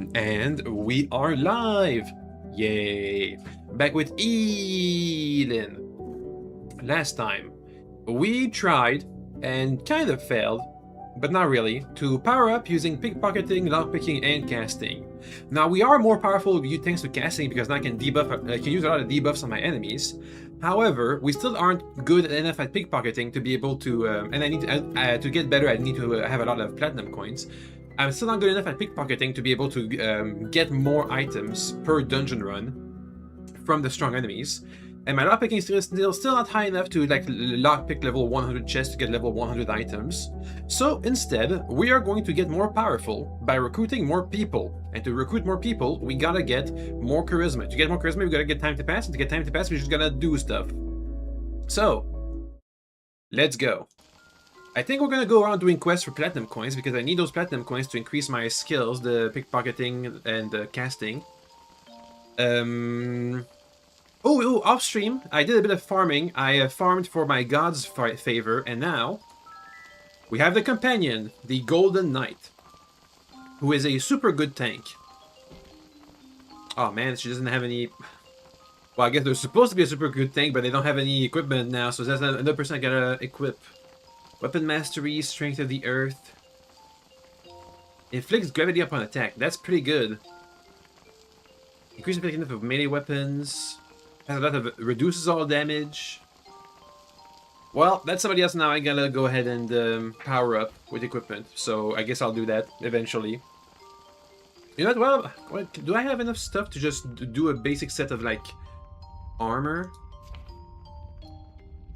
And we are live! Yay! Back with Elin. Last time, we tried, and kind of failed, but not really, to power up using pickpocketing, lockpicking, and casting. Now, we are more powerful thanks to casting because now I can debuff, I can use a lot of debuffs on my enemies. However, we still aren't good enough at pickpocketing to be able to, and I need to get better. I need to have a lot of platinum coins. I'm still not good enough at pickpocketing to be able to get more items per dungeon run from the strong enemies. And my lockpicking is still not high enough to like lockpick level 100 chests to get level 100 items. So instead, we are going to get more powerful by recruiting more people. And to recruit more people, we gotta get more charisma. To get more charisma, we gotta get time to pass. And to get time to pass, we just gotta do stuff. So, let's go. I think we're gonna go around doing quests for platinum coins because I need those platinum coins to increase my skills, the pickpocketing and the casting. Oh, off stream, I did a bit of farming. I farmed for my god's favor, and now we have the companion, the Golden Knight, who is a super good tank. Oh man, she doesn't have any. Well, I guess they're supposed to be a super good tank, but they don't have any equipment now, so that's another person I gotta equip. Weapon mastery, strength of the earth. Inflicts gravity upon attack. That's pretty good. Increases the effectiveness of melee weapons. Has a lot of reduces all damage. Well, that's somebody else now. I gotta go ahead and power up with equipment. So I guess I'll do that eventually. You know what? Well, do I have enough stuff to just do a basic set of like armor?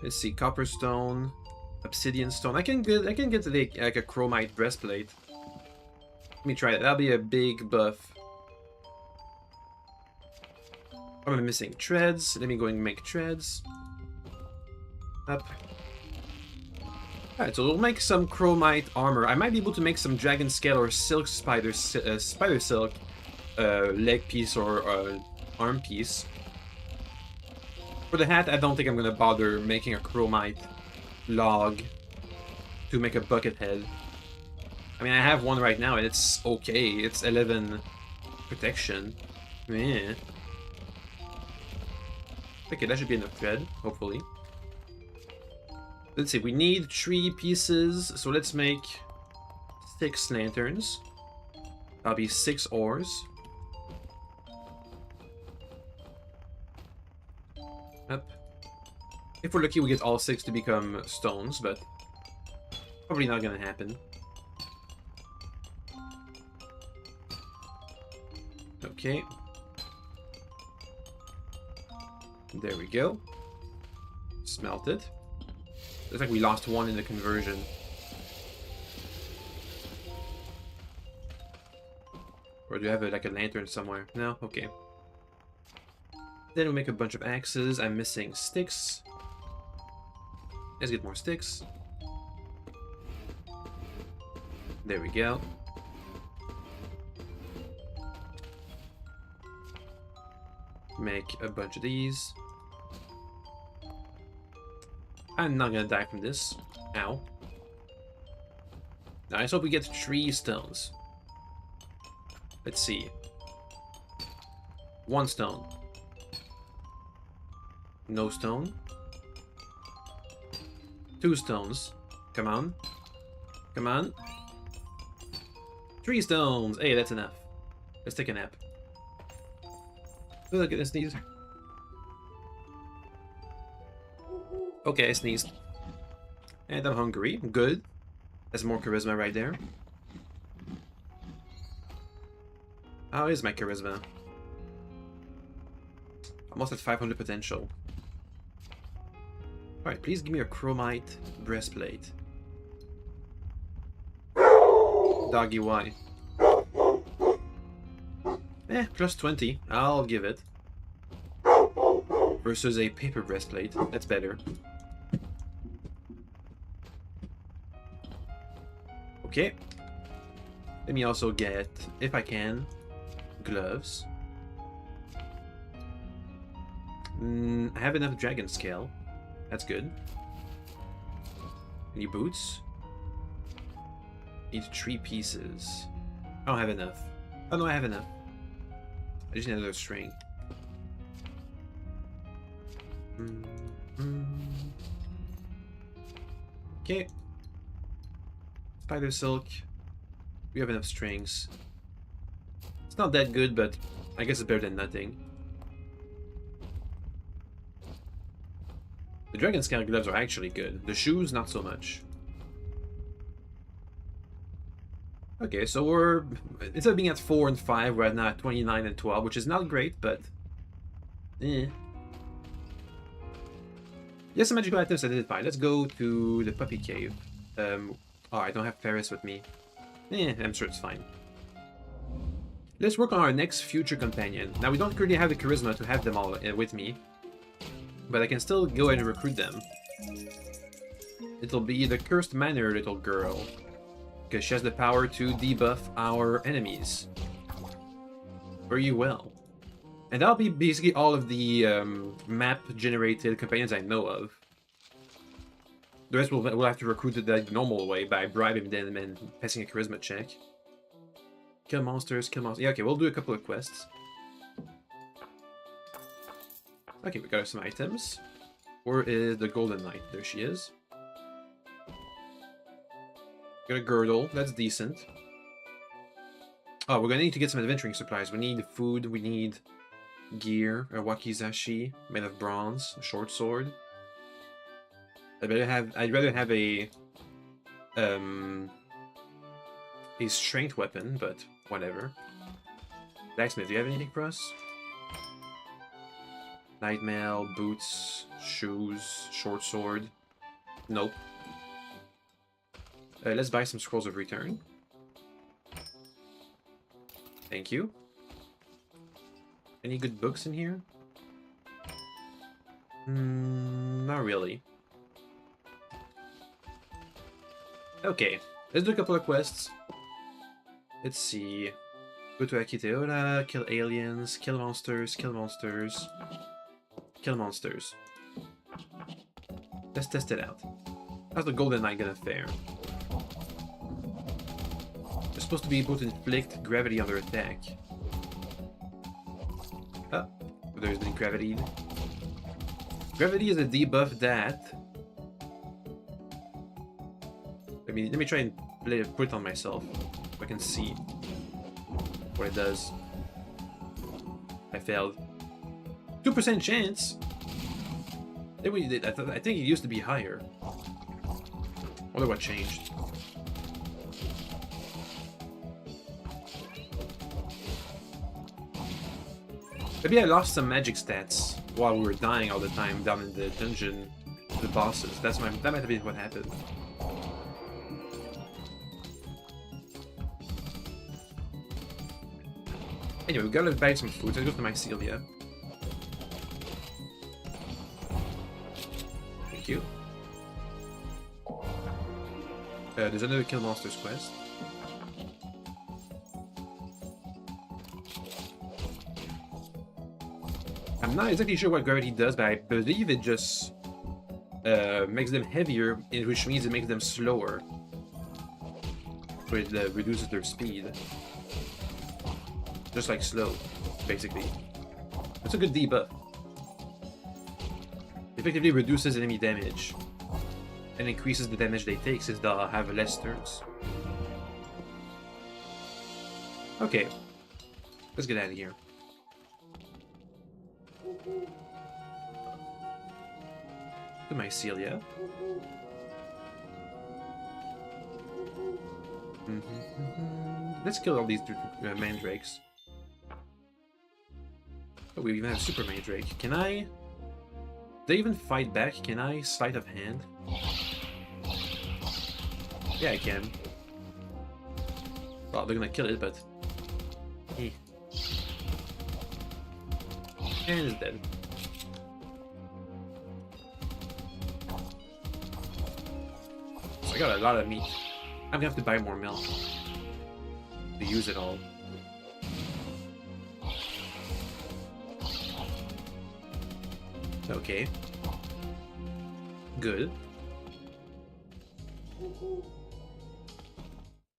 Let's see, copper stone. Obsidian stone. I can get like a chromite breastplate. Let me try that. That'll be a big buff. What am I missing? Treads. Let me go and make treads. Up. Alright, so we'll make some chromite armor. I might be able to make some dragon scale or silk spider silk leg piece or arm piece. For the hat, I don't think I'm gonna bother making a chromite log to make a bucket head. I mean, I have one right now and it's okay. It's 11 protection. Yeah. Okay, that should be enough thread, hopefully. Let's see, we need 3 pieces, so let's make 6 lanterns. That'll be 6 ores. Up. If we're lucky, we get all 6 to become stones, but probably not gonna happen. Okay. There we go. Smelt it. Looks like we lost 1 in the conversion. Or do you have like a lantern somewhere? No? Okay. Then we make a bunch of axes. I'm missing sticks. Let's get more sticks. There we go. Make a bunch of these. I'm not gonna die from this. Ow. Now, let's hope we get 3 stones. Let's see. 1 stone. No stone. 2 stones. Come on. Come on. 3 stones. Hey, that's enough. Let's take a nap. Look at this sneeze. Okay, I sneezed. And I'm hungry. Good. That's more charisma right there. How is my charisma? Almost at 500 potential. Alright, please give me a chromite breastplate. Doggy, why? Plus 20. I'll give it. Versus a paper breastplate. That's better. Okay. Let me also get, if I can, gloves. I have enough dragon scale. That's good. Any boots? Need 3 pieces. I don't have enough. Oh no, I have enough. I just need another string. Okay. Spider silk. We have enough strings. It's not that good, but I guess it's better than nothing. The dragon scale gloves are actually good. The shoes, not so much. Okay, so we're, instead of being at 4 and 5, we're now at 29 and 12, which is not great, but Yes, some magical items identified. Let's go to the puppy cave. Oh, I don't have Ferris with me. I'm sure it's fine. Let's work on our next future companion. Now, we don't currently have the charisma to have them all with me, but I can still go ahead and recruit them. It'll be the Cursed Manor little girl, because she has the power to debuff our enemies. Very well. And that'll be basically all of the map-generated companions I know of. The rest we'll have to recruit it the normal way by bribing them and passing a charisma check. Kill monsters, kill monsters. Yeah, okay, we'll do a couple of quests. Okay, we got some items. Where is the Golden Knight? There she is. Got a girdle, that's decent. Oh, we're gonna need to get some adventuring supplies. We need food, we need gear, a wakizashi made of bronze, a short sword. I'd rather have a strength weapon, but whatever. Blacksmith, do you have anything for us? Nightmail, boots, shoes, short sword. Nope. Let's buy some scrolls of return. Thank you. Any good books in here? Not really. Okay, let's do a couple of quests. Let's see. Go to Akiteura, kill aliens, kill monsters, kill monsters, kill monsters. Let's test it out. How's the Golden Knight gonna fare? They're supposed to be able to inflict gravity on their attack. Oh, there's been gravity. Gravity is a debuff that. Let me try and put it on myself so I can see what it does. I failed. 2% chance. I think it used to be higher. Wonder what changed. Maybe I lost some magic stats while we were dying all the time down in the dungeon to the bosses. That might have been what happened. Anyway, we gotta buy some food. So let's go to Mycelia. Thank you. There's another Kill Monsters quest. I'm not exactly sure what gravity does, but I believe it just makes them heavier, which means it makes them slower. So it reduces their speed. Just like slow, basically. That's a good debuff. Effectively reduces enemy damage. And increases the damage they take since they'll have less turns. Okay. Let's get out of here. To Mycelia. Let's kill all these mandrakes. Oh, we even have super mandrake. Can I... Do they even fight back? Can I sleight of hand? Yeah, I can. Well, they're gonna kill it, but... Eh. And it's dead. So I got a lot of meat. I'm gonna have to buy more milk to use it all. Okay. Good.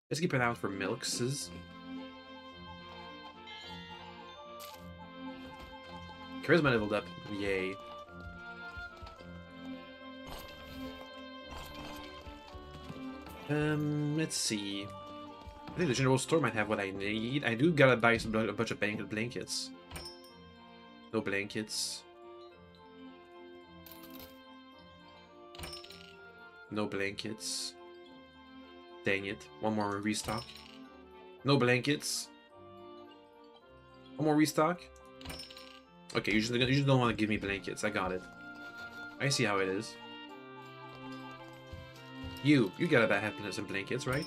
Let's keep an eye out for milks. Charisma leveled up. Yay. Let's see. I think the general store might have what I need. I do gotta buy a bunch of blankets. No blankets. No blankets. Dang it. One more restock. No blankets. One more restock. Okay, you just don't want to give me blankets. I got it. I see how it is. You gotta have some blankets, right?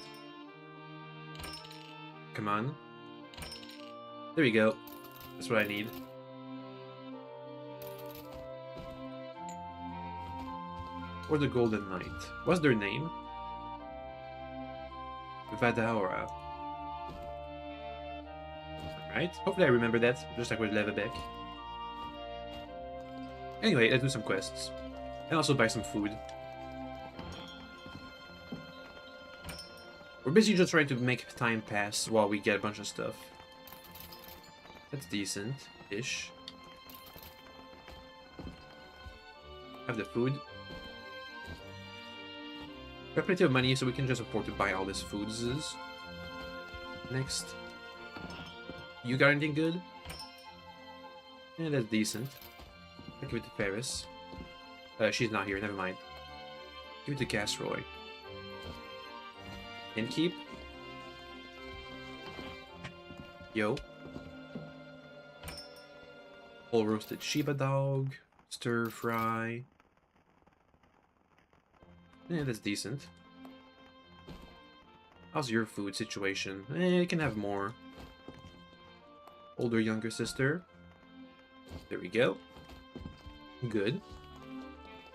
Come on. There we go. That's what I need. Or the Golden Knight. What's their name? Vadaora. Alright, hopefully I remember that, just like with Leatherback. Anyway, let's do some quests. And also buy some food. We're basically just trying to make time pass while we get a bunch of stuff. That's decent-ish. Have the food. We have plenty of money, so we can just afford to buy all this foods. Next. You got anything good? Yeah, that's decent. I'll give it to Paris. She's not here, never mind. Give it to Casroy. And keep. Yo. Whole roasted Shiba dog. Stir fry. Yeah, that's decent. How's your food situation? You can have more. Older, younger sister. There we go. Good.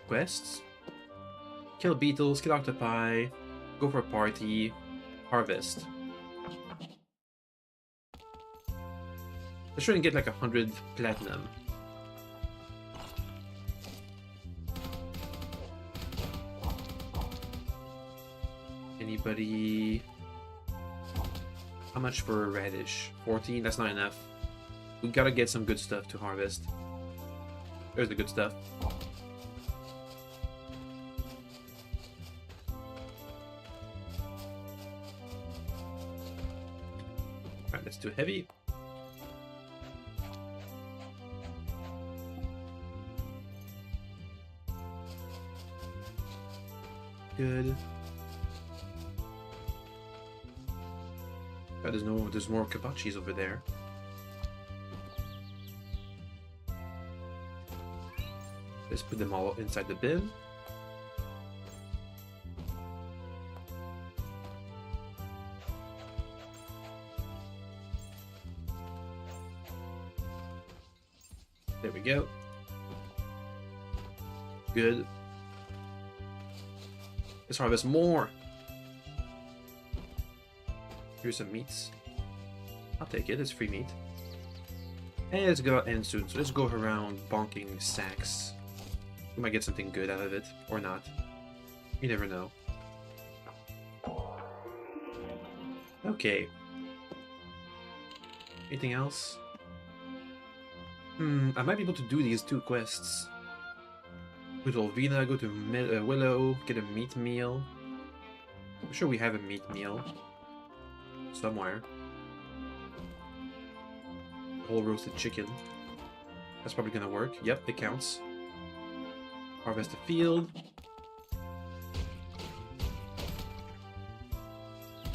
Quests. Kill beetles, kill octopi, go for a party, harvest. Let's try and get like 100 platinum. Anybody? How much for a radish? 14? That's not enough. We gotta get some good stuff to harvest. There's the good stuff. Alright, that's too heavy. Good. God, there's more kabachis over there. Let's put them all inside the bin. There we go. Good. Let's harvest more. Here's some meats. I'll take it, it's free meat. And let's go end soon, so let's go around bonking sacks. We might get something good out of it, or not. You never know. Okay. Anything else? I might be able to do these 2 quests. Go to Olvina, go to Willow, get a meat meal. I'm sure we have a meat meal. Somewhere. Whole roasted chicken. That's probably gonna work. Yep, it counts. Harvest the field.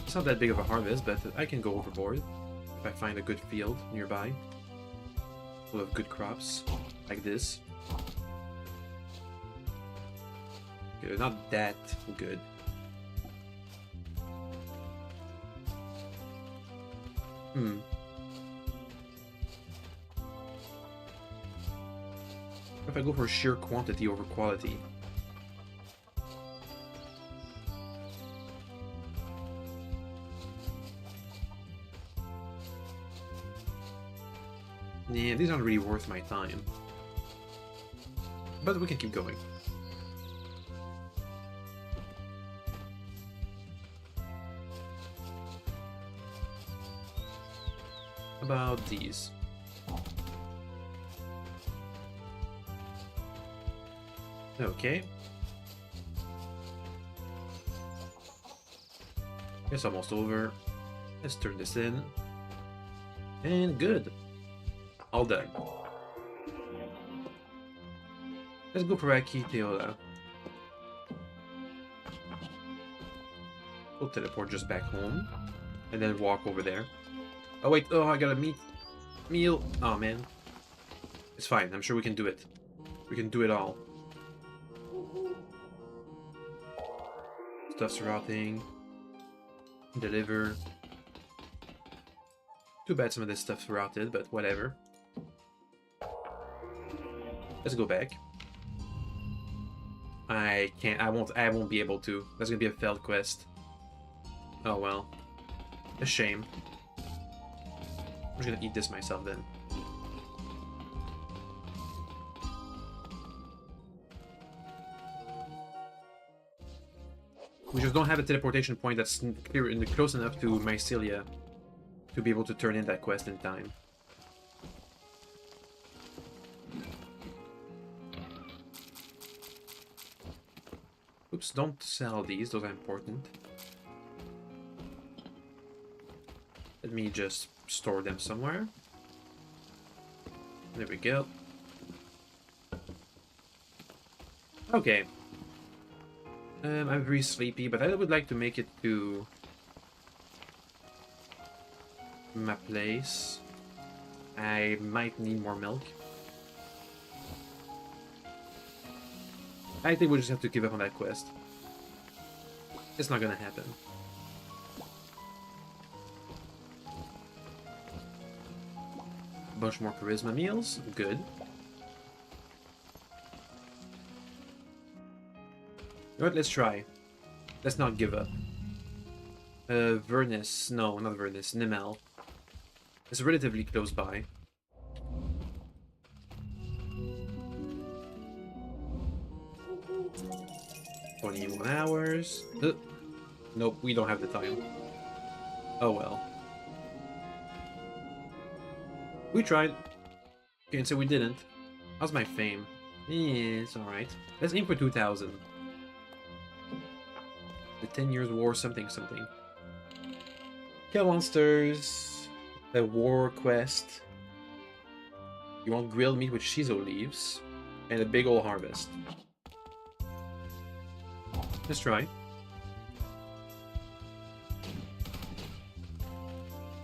It's not that big of a harvest, but I can go overboard if I find a good field nearby. Full of good crops, like this. Okay, they're not that good. If I go for sheer quantity over quality. Yeah, these aren't really worth my time. But we can keep going. About these. Okay. It's almost over. Let's turn this in. And good. All done. Let's go for Aki Teola. We'll teleport just back home. And then walk over there. Oh wait, oh I got a meal. Oh man. It's fine, I'm sure we can do it. We can do it all. Stuff's rotting. Deliver. Too bad some of this stuff's rotted, but whatever. Let's go back. I won't be able to. That's gonna be a failed quest. Oh well. A shame. I'm just gonna eat this myself then. We just don't have a teleportation point that's close enough to Mycelia to be able to turn in that quest in time. Oops, don't sell these, those are important. Let me just store them somewhere. There we go. Okay. I'm very sleepy, but I would like to make it to my place. I might need more milk. I think we'll just have to give up on that quest. It's not gonna happen. Bunch more charisma meals. Good. Alright, let's try. Let's not give up. Vernus. No, not Vernus. Nimel. It's relatively close by. "21 hours. Nope, we don't have the time. Oh well. We tried. Can't say we didn't. How's my fame? Yeah, it's alright. Let's aim for 2000. The 10 Years' War something something. Kill monsters. The war quest. You want grilled meat with shiso leaves. And a big old harvest. Let's try.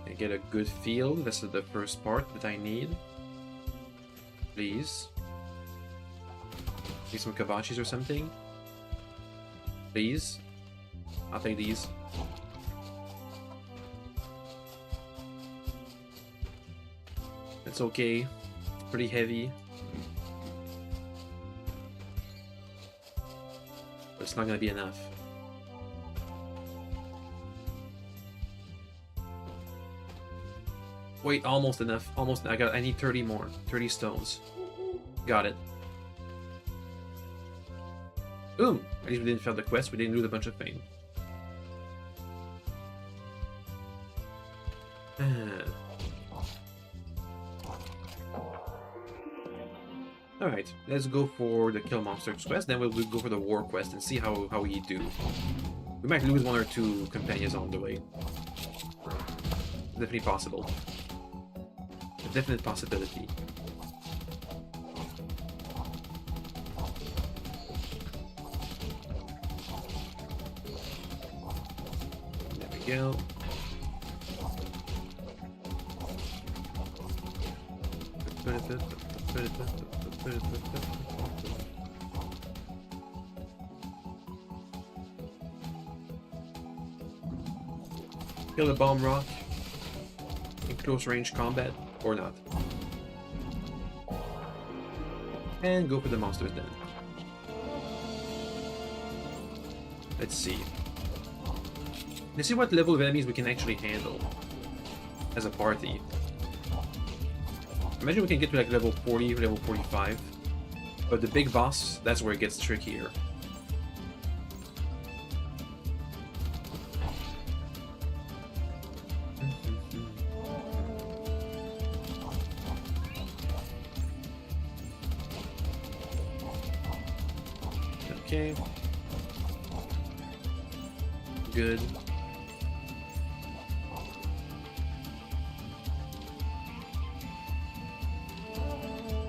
I get a good field. This is the first part that I need. Please. Need some kabachis or something. Please. I'll take these. It's okay. It's pretty heavy. it's not gonna be enough. Wait, almost enough. Almost. I need 30 more. 30 stones. Got it. Boom! At least we didn't fail the quest. We didn't lose a bunch of pain. Alright, let's go for the kill monsters quest, then we'll go for the war quest and see how we do. We might lose one or two companions on the way. Definitely possible. A definite possibility. There we go. Kill the bomb rock in close range combat, or not. And go for the monsters then. Let's see. Let's see what level of enemies we can actually handle as a party. Imagine we can get to like level 40, level 45. But the big boss, that's where it gets trickier. Okay. Good.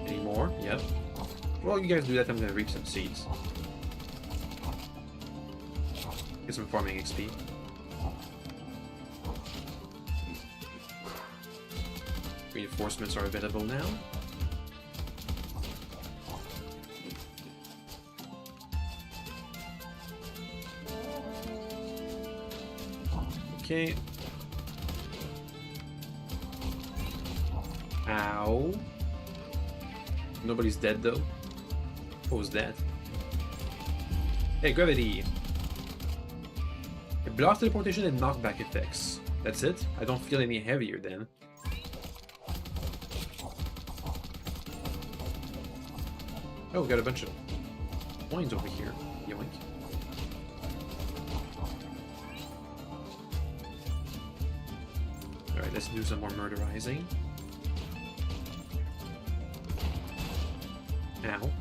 Any more? Yep. Well, you guys do that, I'm gonna reap some seeds. Get some farming XP. Reinforcements are available now. Okay. Ow. Nobody's dead though. What was that? Hey, gravity! It blocks teleportation and knockback effects. That's it? I don't feel any heavier then. Oh, we got a bunch of coins over here. Yoink. Alright, let's do some more murderizing. Ow.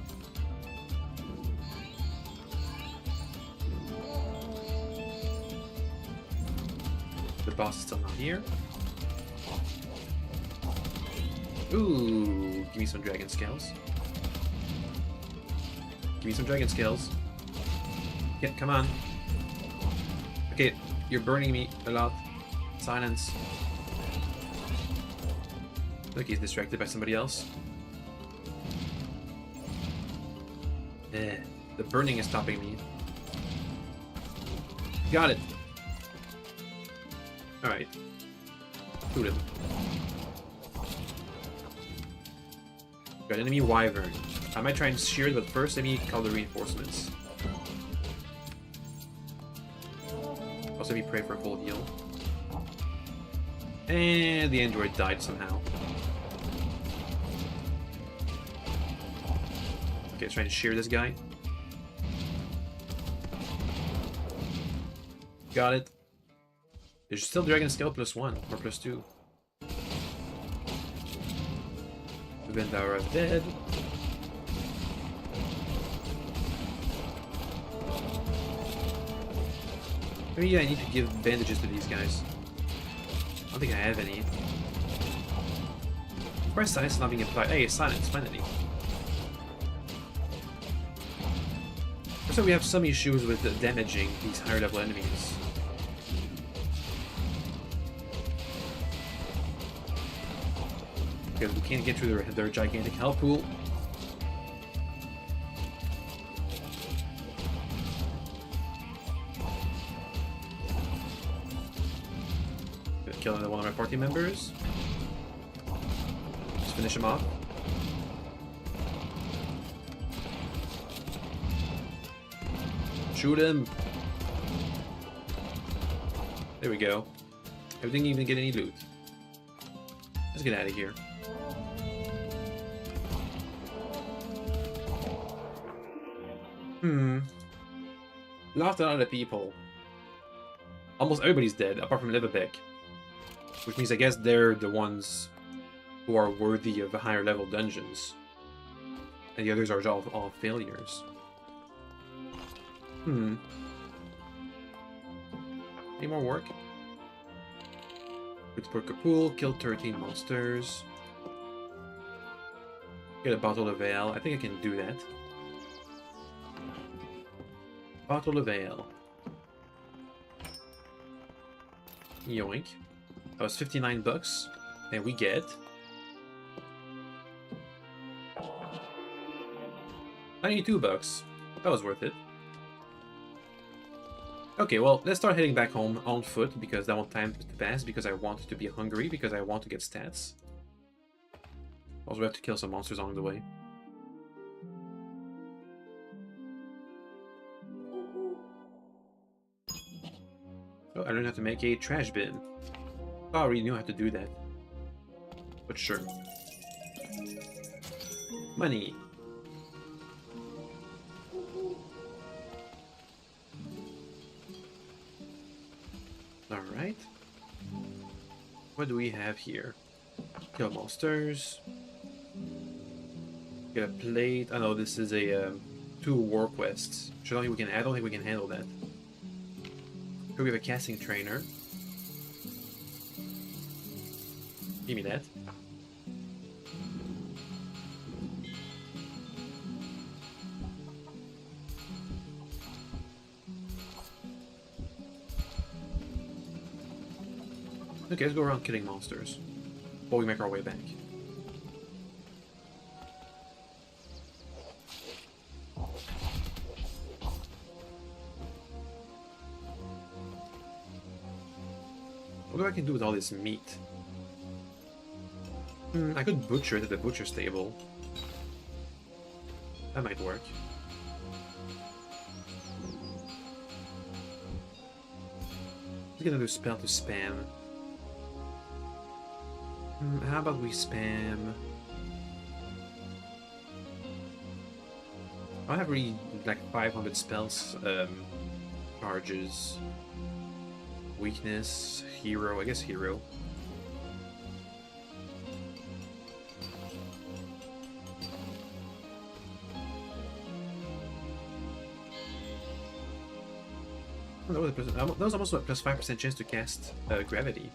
The boss is still not here. Ooh, give me some dragon scales. Give me some dragon scales. Yeah, come on. Okay, you're burning me a lot. Silence. Look, he's distracted by somebody else. The burning is stopping me. Got it. Alright. Shoot him. Got enemy wyvern. I might try and shear it, but first let me call the reinforcements. Also, let me pray for a full heal. And the android died somehow. Okay, let's try to shear this guy. Got it. There's still Dragon Scale +1 or +2. Vendara dead. Maybe I need to give bandages to these guys. I don't think I have any. Why is silence not being applied? Hey, silence, finally. So we have some issues with damaging these higher level enemies. Because we can't get through their gigantic health pool. Gonna kill another one of my party members. Just finish him off. Shoot him! There we go. I didn't even get any loot. Let's get out of here. Lost a lot of people. Almost everybody's dead, apart from Liverbeck. Which means I guess they're the ones who are worthy of higher level dungeons. And the others are all failures. Any more work? Pittsburgh pool, kill 13 monsters. Get a bottle of ale. I think I can do that. Bottle of ale. Yoink. That was 59 bucks. And we get 92 bucks. That was worth it. Okay, well, let's start heading back home on foot, because I want time to pass, because I want to be hungry, because I want to get stats. Also, we have to kill some monsters along the way. Oh, I learned how to make a trash bin. Oh, I already knew how to do that. But sure. Money. Alright. What do we have here? Kill monsters. Get a plate. I know this is a 2 war quests. I don't think we can handle that. Here we have a casting trainer. Give me that. Okay, let's go around killing monsters while we make our way back. What do I can do with all this meat? I could butcher it at the butcher stable. That might work. Let's get another spell to spam. How about we spam... I have really like 500 spells, charges, weakness, hero, I guess hero. That was almost a plus 5% chance to cast gravity.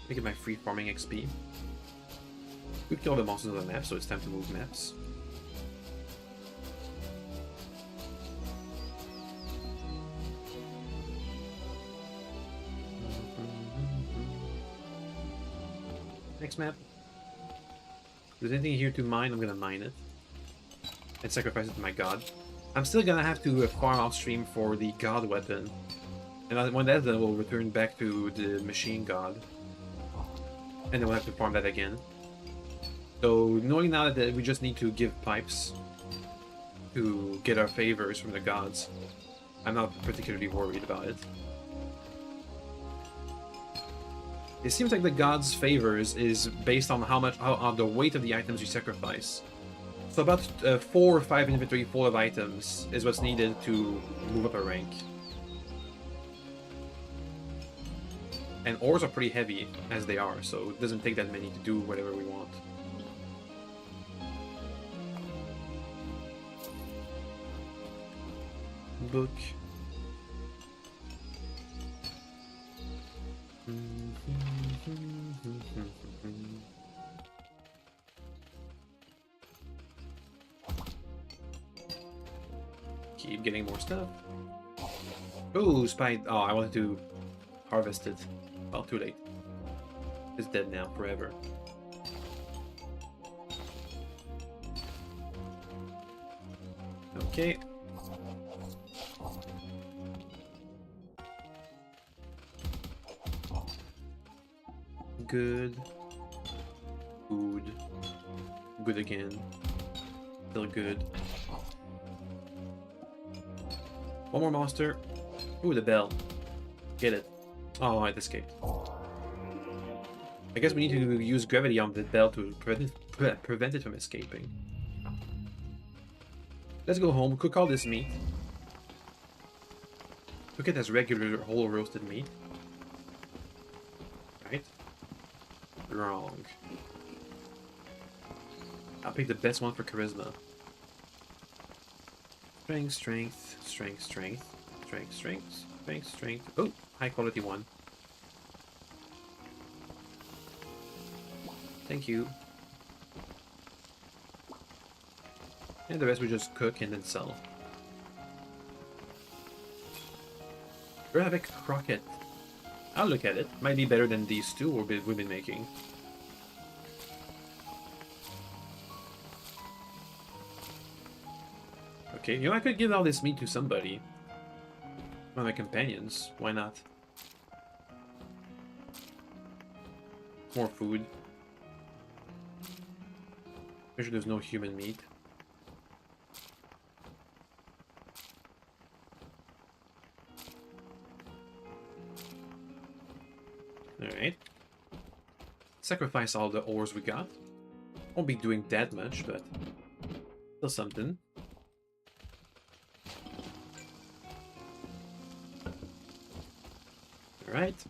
Look at my free farming XP. We've killed the monsters on the map, so it's time to move maps. Next map. If there's anything here to mine, I'm gonna mine it. And sacrifice it to my god. I'm still gonna have to farm outstream for the god weapon. And when that's done, we'll return back to the machine god. And then we'll have to farm that again. So, knowing now that we just need to give pipes to get our favors from the gods, I'm not particularly worried about it. It seems like the gods' favors is based on on the weight of the items you sacrifice. So about 4 or 5 inventory full of items is what's needed to move up a rank. And ores are pretty heavy as they are, so it doesn't take that many to do whatever we want. Book. Keep getting more stuff. Oh, spite. Oh, I wanted to harvest it. Well, too late. It's dead now, forever. Okay. Good. Good again. Still good. One more monster. Ooh, the bell. Get it. Oh, it escaped. I guess we need to use gravity on the bell to prevent it from escaping. Let's go home, cook all this meat. Cook it as regular whole roasted meat. Right? Wrong. I'll pick the best one for charisma. Strength, strength, strength, strength, strength, strength, strength, strength. Oh, high quality one. Thank you. And the rest we just cook and then sell. Ravic croquette. I'll look at it. Might be better than these two we've been making. Okay, you know, I could give all this meat to somebody. One of my companions. Why not? More food. Make sure there's no human meat. Alright. Sacrifice all the ores we got. Won't be doing that much, but still something. Alright.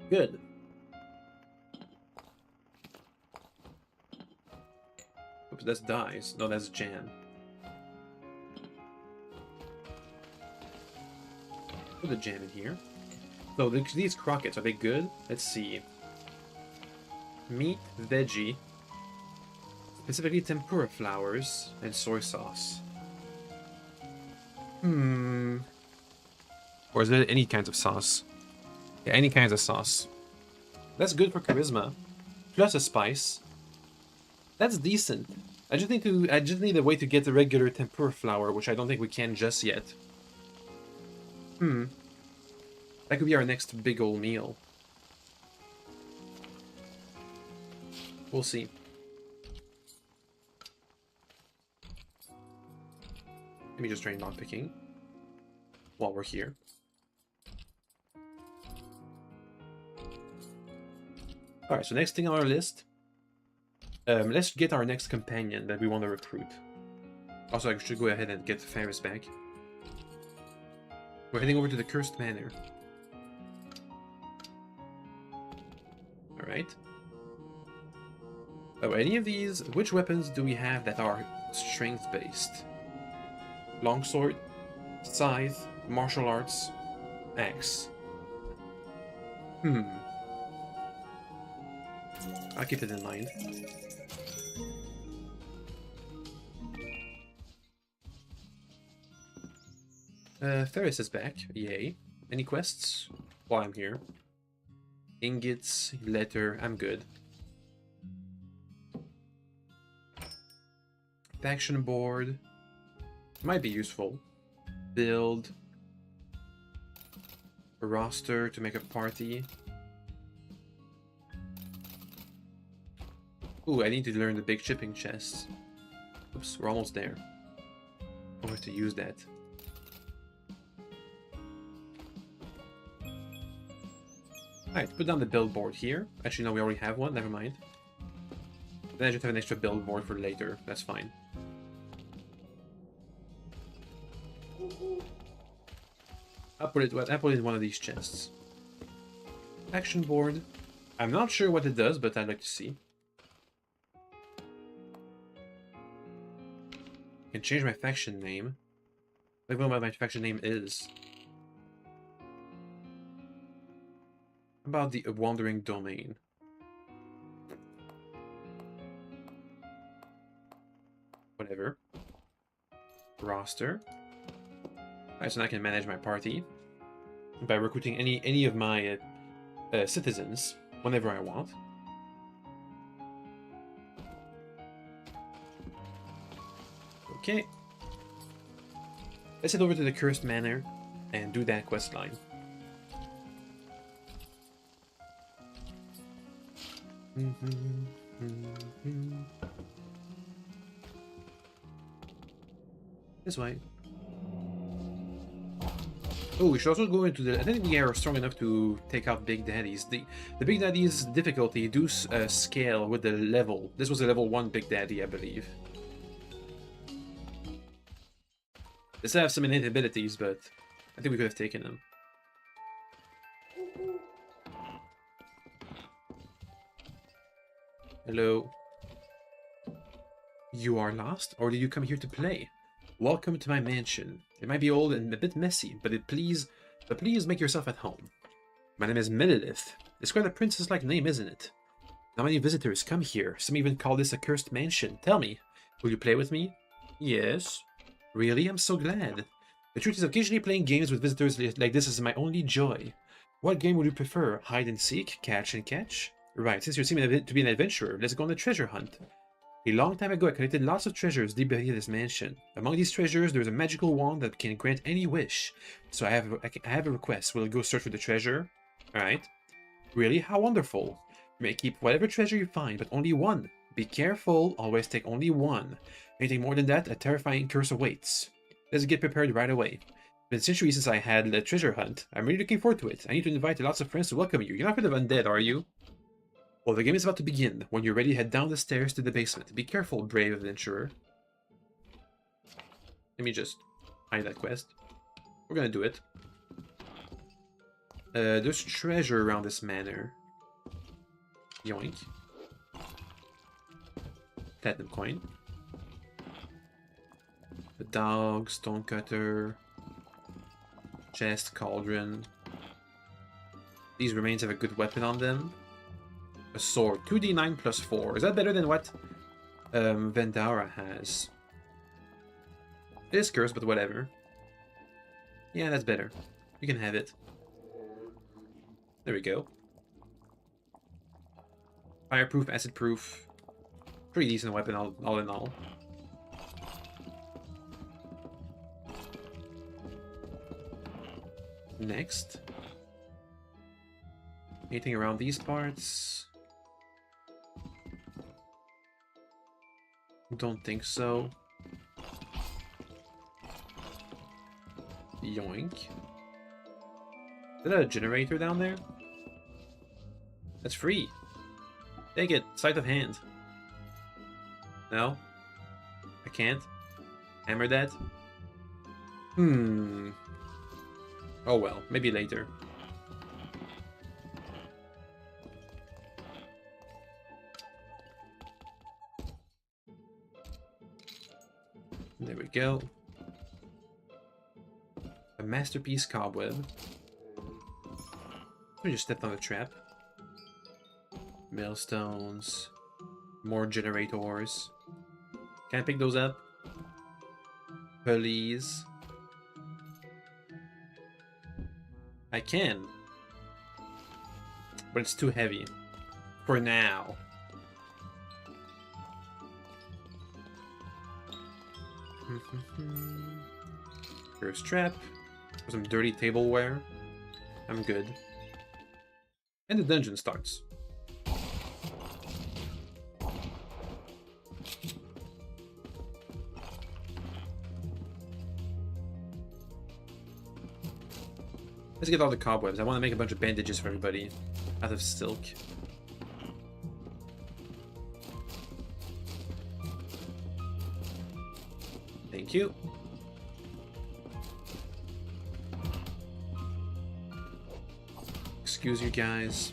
Good. Oops, that's dyes. No, that's jam. Put the jam in here. So these croquettes, are they good? Let's see. Meat, veggie, specifically tempura flowers, and soy sauce. Or is it any kinds of sauce? Yeah, any kinds of sauce. That's good for charisma. Plus a spice. That's decent. I just need a way to get the regular tempura flower, which I don't think we can just yet. That could be our next big old meal. We'll see. Let me just try lockpicking while we're here. Alright, so next thing on our list. Let's get our next companion that we want to recruit. Also, I should go ahead and get Ferris back. We're heading over to the Cursed Manor. Alright. Oh, any of these, which weapons do we have that are strength-based? Longsword, scythe, martial arts, axe. I'll keep it in mind. Ferris is back. Yay. Any quests? While I'm here. Ingots, letter, I'm good. Faction board. Might be useful. Build. A roster to make a party. Ooh, I need to learn the big shipping chests. Oops, we're almost there. I'll have to use that. Alright, put down the build board here. Actually, no, we already have one. Never mind. Then I just have an extra build board for later. That's fine. I'll put it in one of these chests. Action board. I'm not sure what it does, but I'd like to see. I can change my faction name. I don't know what my faction name is. About the Wandering Domain. Whatever. Roster. Alright, so now I can manage my party by recruiting any of my citizens whenever I want. Okay. Let's head over to the Cursed Manor and do that quest line. This way. Oh, we should also go into the... I think we are strong enough to take out Big Daddies. The Big Daddy's difficulty do scale with the level. This was a level 1 Big Daddy, I believe. They still have some innate abilities, but I think we could have taken them. Hello. You are lost, or did you come here to play? Welcome to my mansion. It might be old and a bit messy, but please make yourself at home. My name is Melilith. It's quite a princess-like name, isn't it? Not many visitors come here. Some even call this a cursed mansion. Tell me, will you play with me? Yes. Really? I'm so glad. The truth is, occasionally playing games with visitors like this is my only joy. What game would you prefer? Hide and seek? Catch and catch? Right, since you seem to be an adventurer, let's go on a treasure hunt. A long time ago, I collected lots of treasures deep beneath this mansion. Among these treasures, there's a magical wand that can grant any wish. So I have a request. Will you go search for the treasure? Alright. Really? How wonderful. You may keep whatever treasure you find, but only one. Be careful, always take only one. Anything more than that, a terrifying curse awaits. Let's get prepared right away. It's been centuries since I had a treasure hunt. I'm really looking forward to it. I need to invite lots of friends to welcome you. You're not rid of undead, are you? Well, the game is about to begin. When you're ready, head down the stairs to the basement. Be careful, brave adventurer. Let me just hide that quest. We're gonna do it. There's treasure around this manor. Yoink. Platinum coin. The dog, stonecutter. Chest, cauldron. These remains have a good weapon on them. A sword. 2d9 plus 4. Is that better than what Vendara has? It is cursed, but whatever. Yeah, that's better. You can have it. There we go. Fireproof, acid-proof. Pretty decent weapon all in all. Next. Anything around these parts? Don't think so. Yoink. Is that a generator down there? That's free. Take it. Sleight of hand. No? I can't? Hammer that? Oh well, maybe later. There we go. A masterpiece cobweb. I just stepped on a trap. Millstones. More generators. Can I pick those up? Please. I can. But it's too heavy. For now. First trap. Some dirty tableware. I'm good. And the dungeon starts. Let's get all the cobwebs. I want to make a bunch of bandages for everybody. Out of silk. Thank you. Excuse you guys.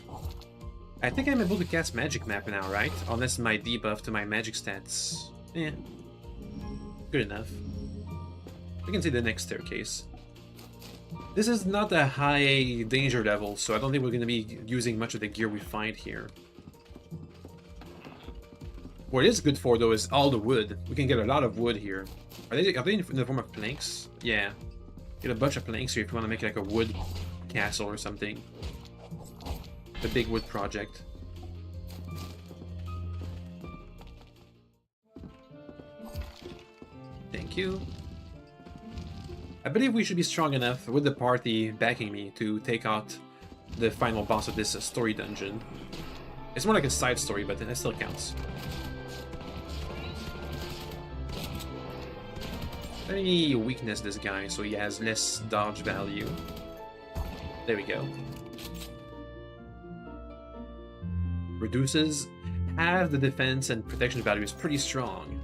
I think I'm able to cast Magic Map now, right? Unless my debuff to my magic stats. Eh. Good enough. We can see the next staircase. This is not a high danger level, so I don't think we're going to be using much of the gear we find here. What it is good for, though, is all the wood. We can get a lot of wood here. Are they in the form of planks? Yeah. Get a bunch of planks here if you want to make like a wood castle or something. The big wood project. Thank you. I believe we should be strong enough with the party backing me to take out the final boss of this story dungeon. It's more like a side story, but it still counts. Any weakness, this guy, so he has less dodge value. There we go. Reduces half the defense and protection value is pretty strong.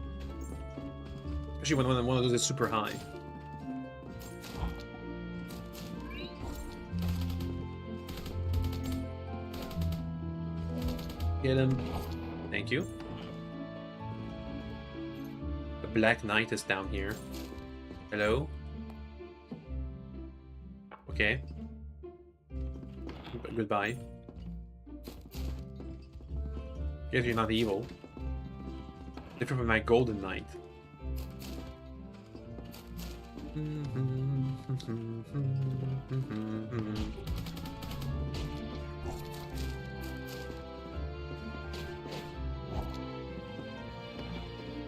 Especially when one of those is super high. Get him. Thank you. The Black Knight is down here. Hello? Okay. Goodbye. Guess you're not evil. Different from my Golden Knight.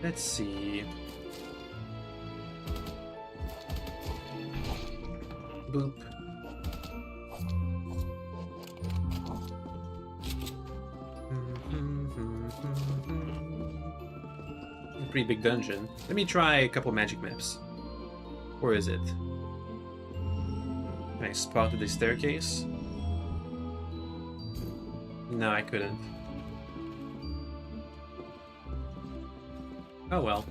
Let's see. Boop. A pretty big dungeon. Let me try a couple magic maps. Where is it? Can I spot the staircase? No, I couldn't. Oh well.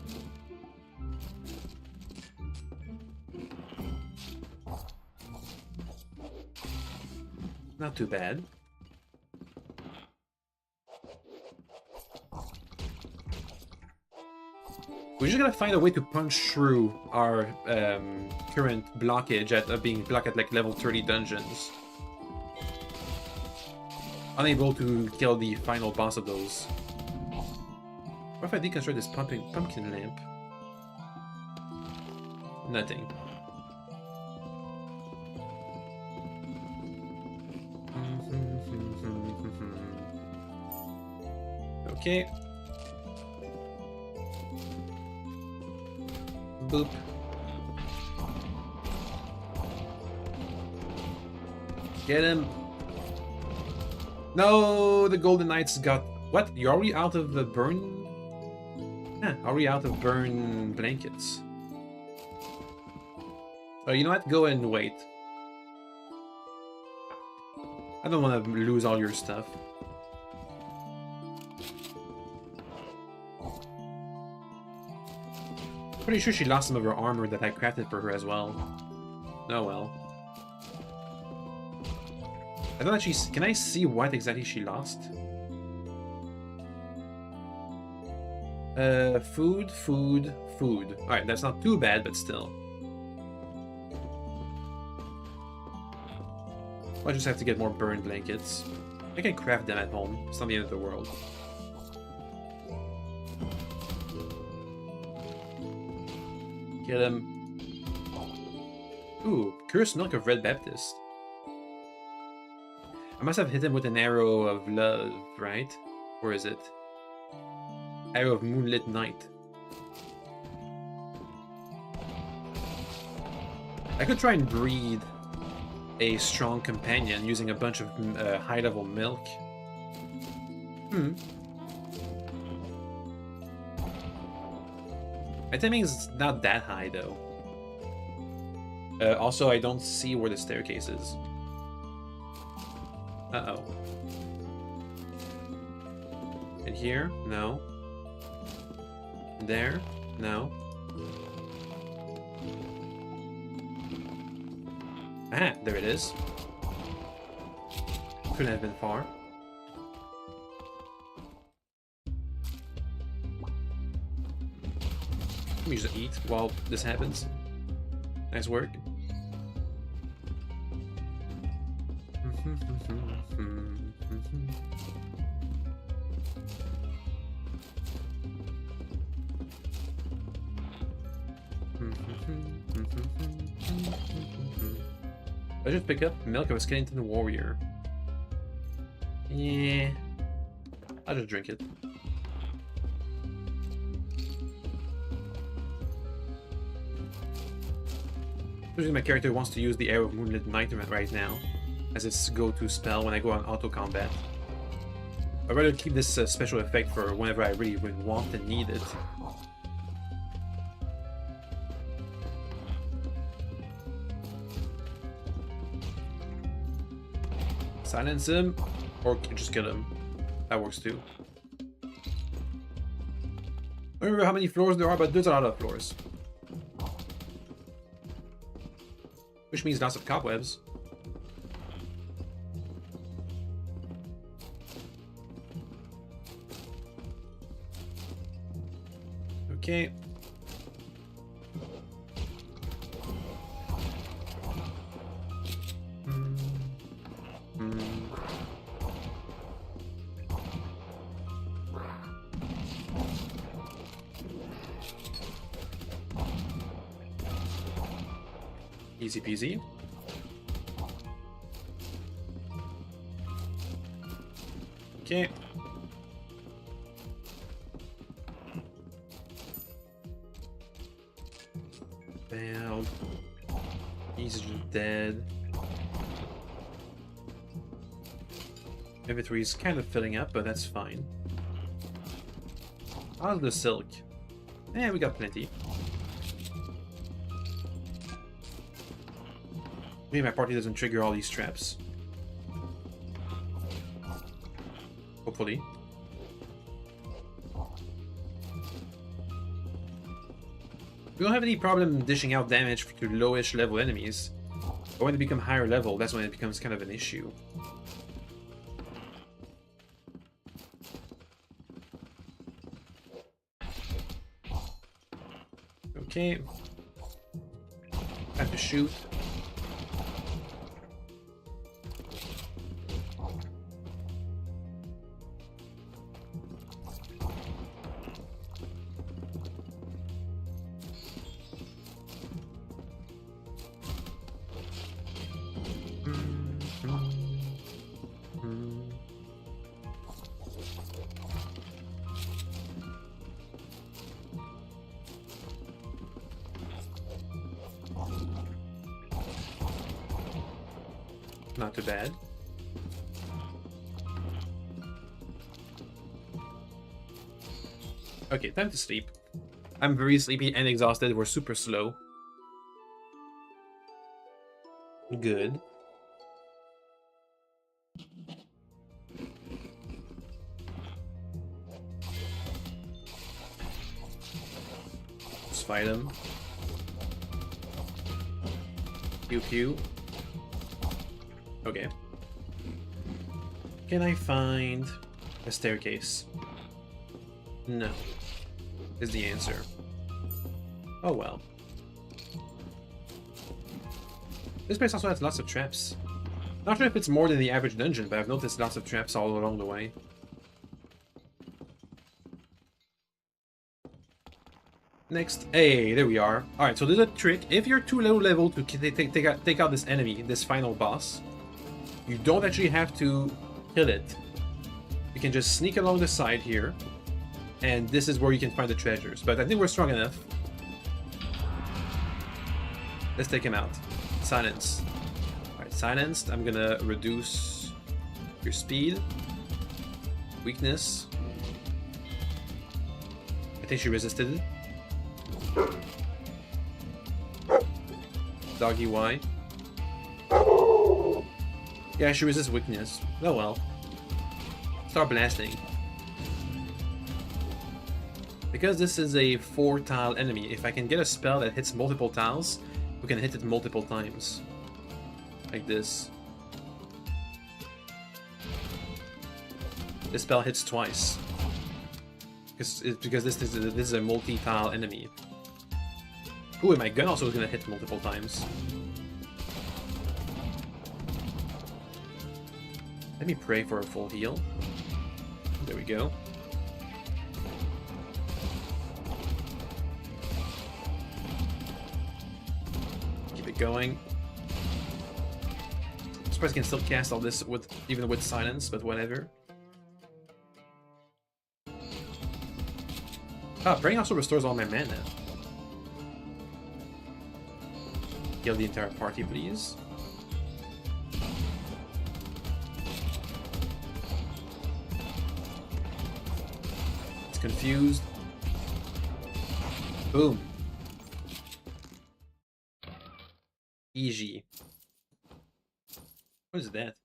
Not too bad. We just gotta find a way to punch through our current blockage at being blocked at like level 30 dungeons. Unable to kill the final boss of those. What if I deconstruct this pumpkin lamp? Nothing. Okay. Boop. Get him. No, the Golden Knights got... What? You're already out of the burn? Yeah, already out of burn blankets. Oh, you know what? Go and wait. I don't want to lose all your stuff. Pretty sure she lost some of her armor that I crafted for her as well. Oh well. I don't actually... Can I see what exactly she lost? Food. Alright, that's not too bad, but still. I just have to get more burn blankets. I can craft them at home. It's not the end of the world. Get him. Ooh, Cursed Milk of Red Baptist. I must have hit him with an arrow of love, right? Or is it? Arrow of Moonlit Night. I could try and breed a strong companion using a bunch of high-level milk. My timing is not that high, though. Also, I don't see where the staircase is. Uh-oh. In here? No. There? No. Ah, there it is. Couldn't have been far. Let me just eat while this happens. Nice work. I just pick up milk of a skeleton warrior. Yeah, I'll just drink it. Usually my character wants to use the Arrow of Moonlit Night right now as its go-to spell when I go on auto combat. I'd rather keep this special effect for whenever I really want and need it. Silence him, or just kill him. That works too. I don't remember how many floors there are, but there's a lot of floors. Which means lots of cobwebs. Okay. Easy peasy. Okay. Bam. He's dead. Inventory is kind of filling up, but that's fine. How's the silk? We got plenty. Maybe my party doesn't trigger all these traps. Hopefully. We don't have any problem dishing out damage to lowish level enemies. But when they become higher level, that's when it becomes kind of an issue. Okay. Time to shoot. Not too bad. Okay, time to sleep. I'm very sleepy and exhausted. We're super slow. Good. Let's fight him. Pew pew. Okay. Can I find a staircase? No. Is the answer. Oh well. This place also has lots of traps. Not sure if it's more than the average dungeon, but I've noticed lots of traps all along the way. Next. Hey, there we are. Alright, so there's a trick. If you're too low level to take out this enemy, this final boss, you don't actually have to kill it. You can just sneak along the side here, and this is where you can find the treasures. But I think we're strong enough. Let's take him out. Silence. Alright, silenced. I'm gonna reduce your speed. Weakness. I think she resisted. Doggy Y. Yeah, she resists weakness. Oh well. Start blasting. Because this is a 4-tile enemy, if I can get a spell that hits multiple tiles, we can hit it multiple times. Like this. This spell hits twice. Because this is a multi-tile enemy. Ooh, and my gun also is gonna hit multiple times. Let me pray for a full heal. There we go. Keep it going. I'm surprised I can still cast all this even with silence, but whatever. Ah, praying also restores all my mana. Heal the entire party, please. confused. Boom. Easy. What is that?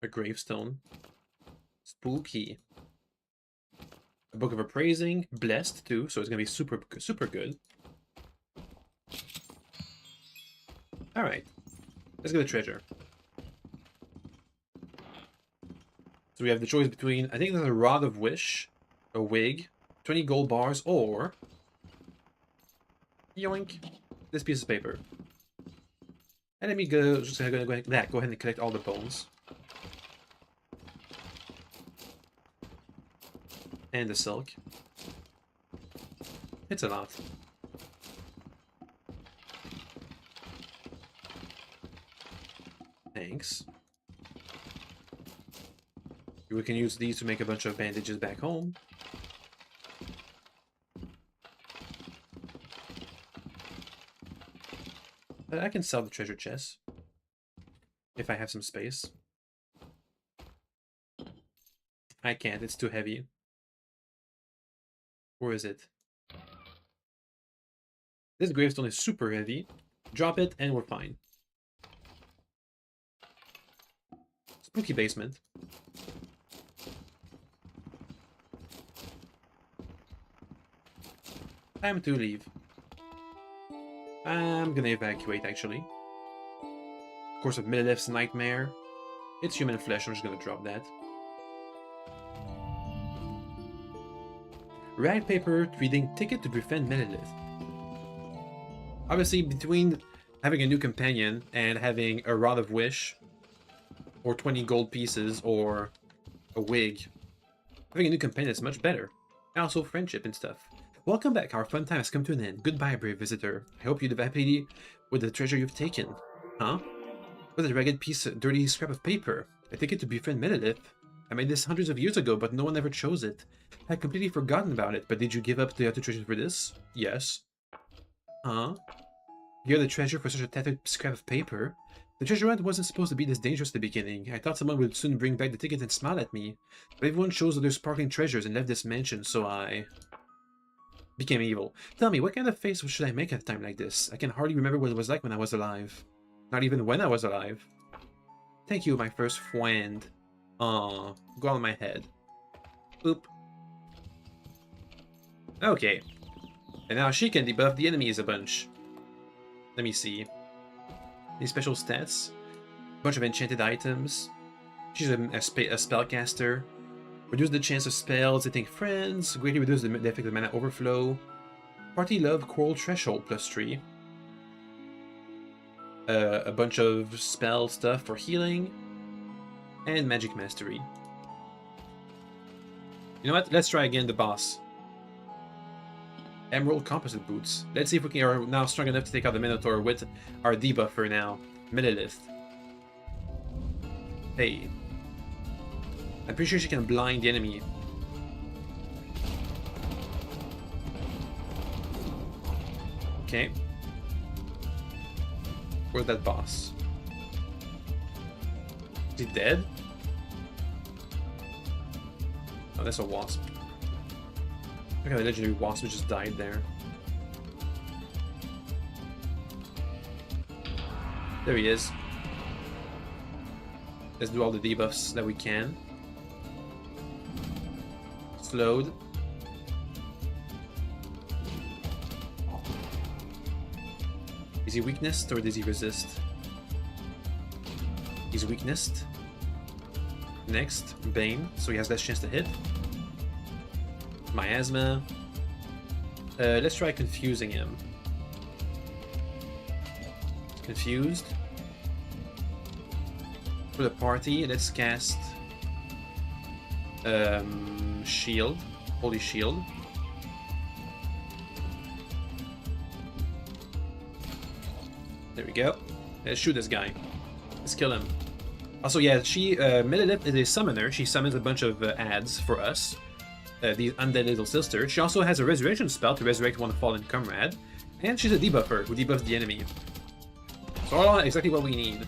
A gravestone. Spooky. A book of appraising. Blessed too, so it's gonna be super good. Alright. Let's get the treasure. So we have the choice between, I think there's a Rod of Wish, a wig, 20 gold bars, or yoink, this piece of paper. And let me go, just gonna go ahead and collect all the bones. And the silk. It's a lot. Thanks. We can use these to make a bunch of bandages back home. I can sell the treasure chest. If I have some space. I can't, it's too heavy. Where is it? This gravestone is super heavy. Drop it and we're fine. Spooky basement. Time to leave. I'm gonna evacuate, actually. Of course, of Millelith's nightmare. It's human flesh, I'm just gonna drop that. Rag paper reading ticket to befriend Millelith. Obviously, between having a new companion and having a Rod of Wish, or 20 gold pieces, or a wig, having a new companion is much better. And also friendship and stuff. Welcome back, our fun time has come to an end. Goodbye, brave visitor. I hope you live happily with the treasure you've taken. Huh? With a ragged piece of dirty scrap of paper. A ticket to befriend Millelith. I made this hundreds of years ago, but no one ever chose it. I had completely forgotten about it, but did you give up the other treasure for this? Yes. Huh? You're the treasure for such a tattered scrap of paper? The treasure hunt wasn't supposed to be this dangerous at the beginning. I thought someone would soon bring back the ticket and smile at me. But everyone chose other sparkling treasures and left this mansion, so I became evil. Tell me, what kind of face should I make at a time like this? I can hardly remember what it was like when I was alive. Not even when I was alive. Thank you, my first friend. Aw, go on my head. Oop. Okay. And now she can debuff the enemies a bunch. Let me see. Any special stats? Bunch of enchanted items. She's a spellcaster. Reduce the chance of spells hitting friends. Greatly reduce the effect of mana overflow. Party love coral threshold +3. A bunch of spell stuff for healing. And magic mastery. You know what? Let's try again the boss. Emerald composite boots. Let's see if we are now strong enough to take out the Minotaur with our debuffer now. Millelith. Hey. I'm pretty sure she can blind the enemy. Okay. Where's that boss? Is he dead? Oh, that's a wasp. Look at the legendary wasp who just died there. There he is. Let's do all the debuffs that we can. Slowed. Is he weaknessed or does he resist? He's weaknessed. Next, Bane, so he has less chance to hit. Miasma. Let's try confusing him. Confused. For the party, let's cast Shield. Holy Shield. There we go. Let's shoot this guy. Let's kill him. Also, yeah, Millelith is a summoner. She summons a bunch of ads for us. The undead little sister. She also has a resurrection spell to resurrect one fallen comrade. And she's a debuffer who debuffs the enemy. So all exactly what we need.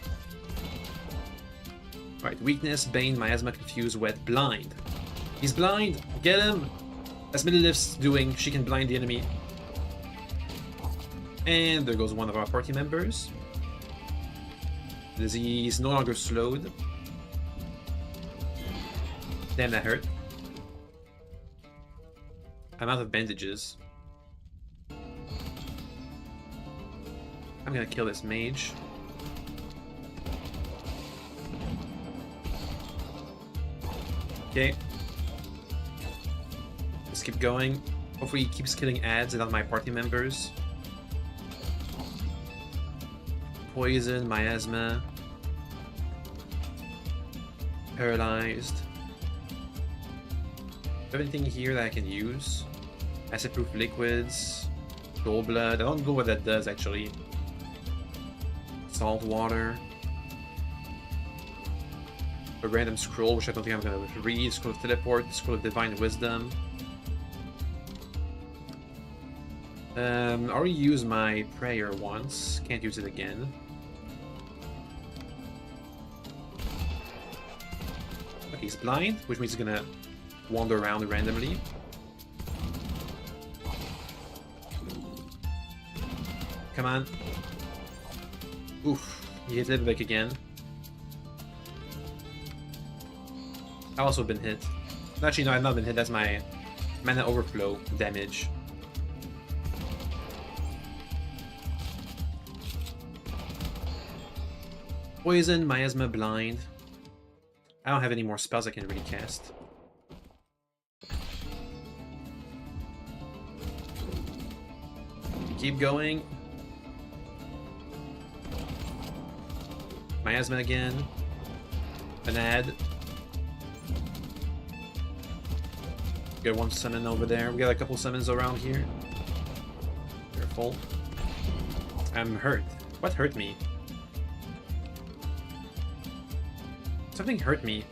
Alright, weakness, Bane, Miasma, Confused, Wet, Blind. He's blind! Get him! As Midlif's doing, she can blind the enemy. And there goes one of our party members. He's no longer slowed. Damn, that hurt. I'm out of bandages. I'm gonna kill this mage. Okay. Let's keep going. Hopefully he keeps killing ads and not my party members. Poison, miasma. Paralyzed. Do I have anything here that I can use? Acid-proof liquids. Soul blood. I don't know what that does actually. Salt water. A random scroll, which I don't think I'm gonna read. Scroll of teleport. Scroll of divine wisdom. I already used my prayer once. Can't use it again. Okay, he's blind, which means he's gonna wander around randomly. Come on. Oof. He hit Lidbeck again. I've also been hit. Actually, no, I've not been hit. That's my mana overflow damage. Poison, miasma, blind. I don't have any more spells I can really cast. Keep going. Miasma again. An ad. Got one summon over there. We got a couple summons around here. Careful. I'm hurt. What hurt me? Something hurt me.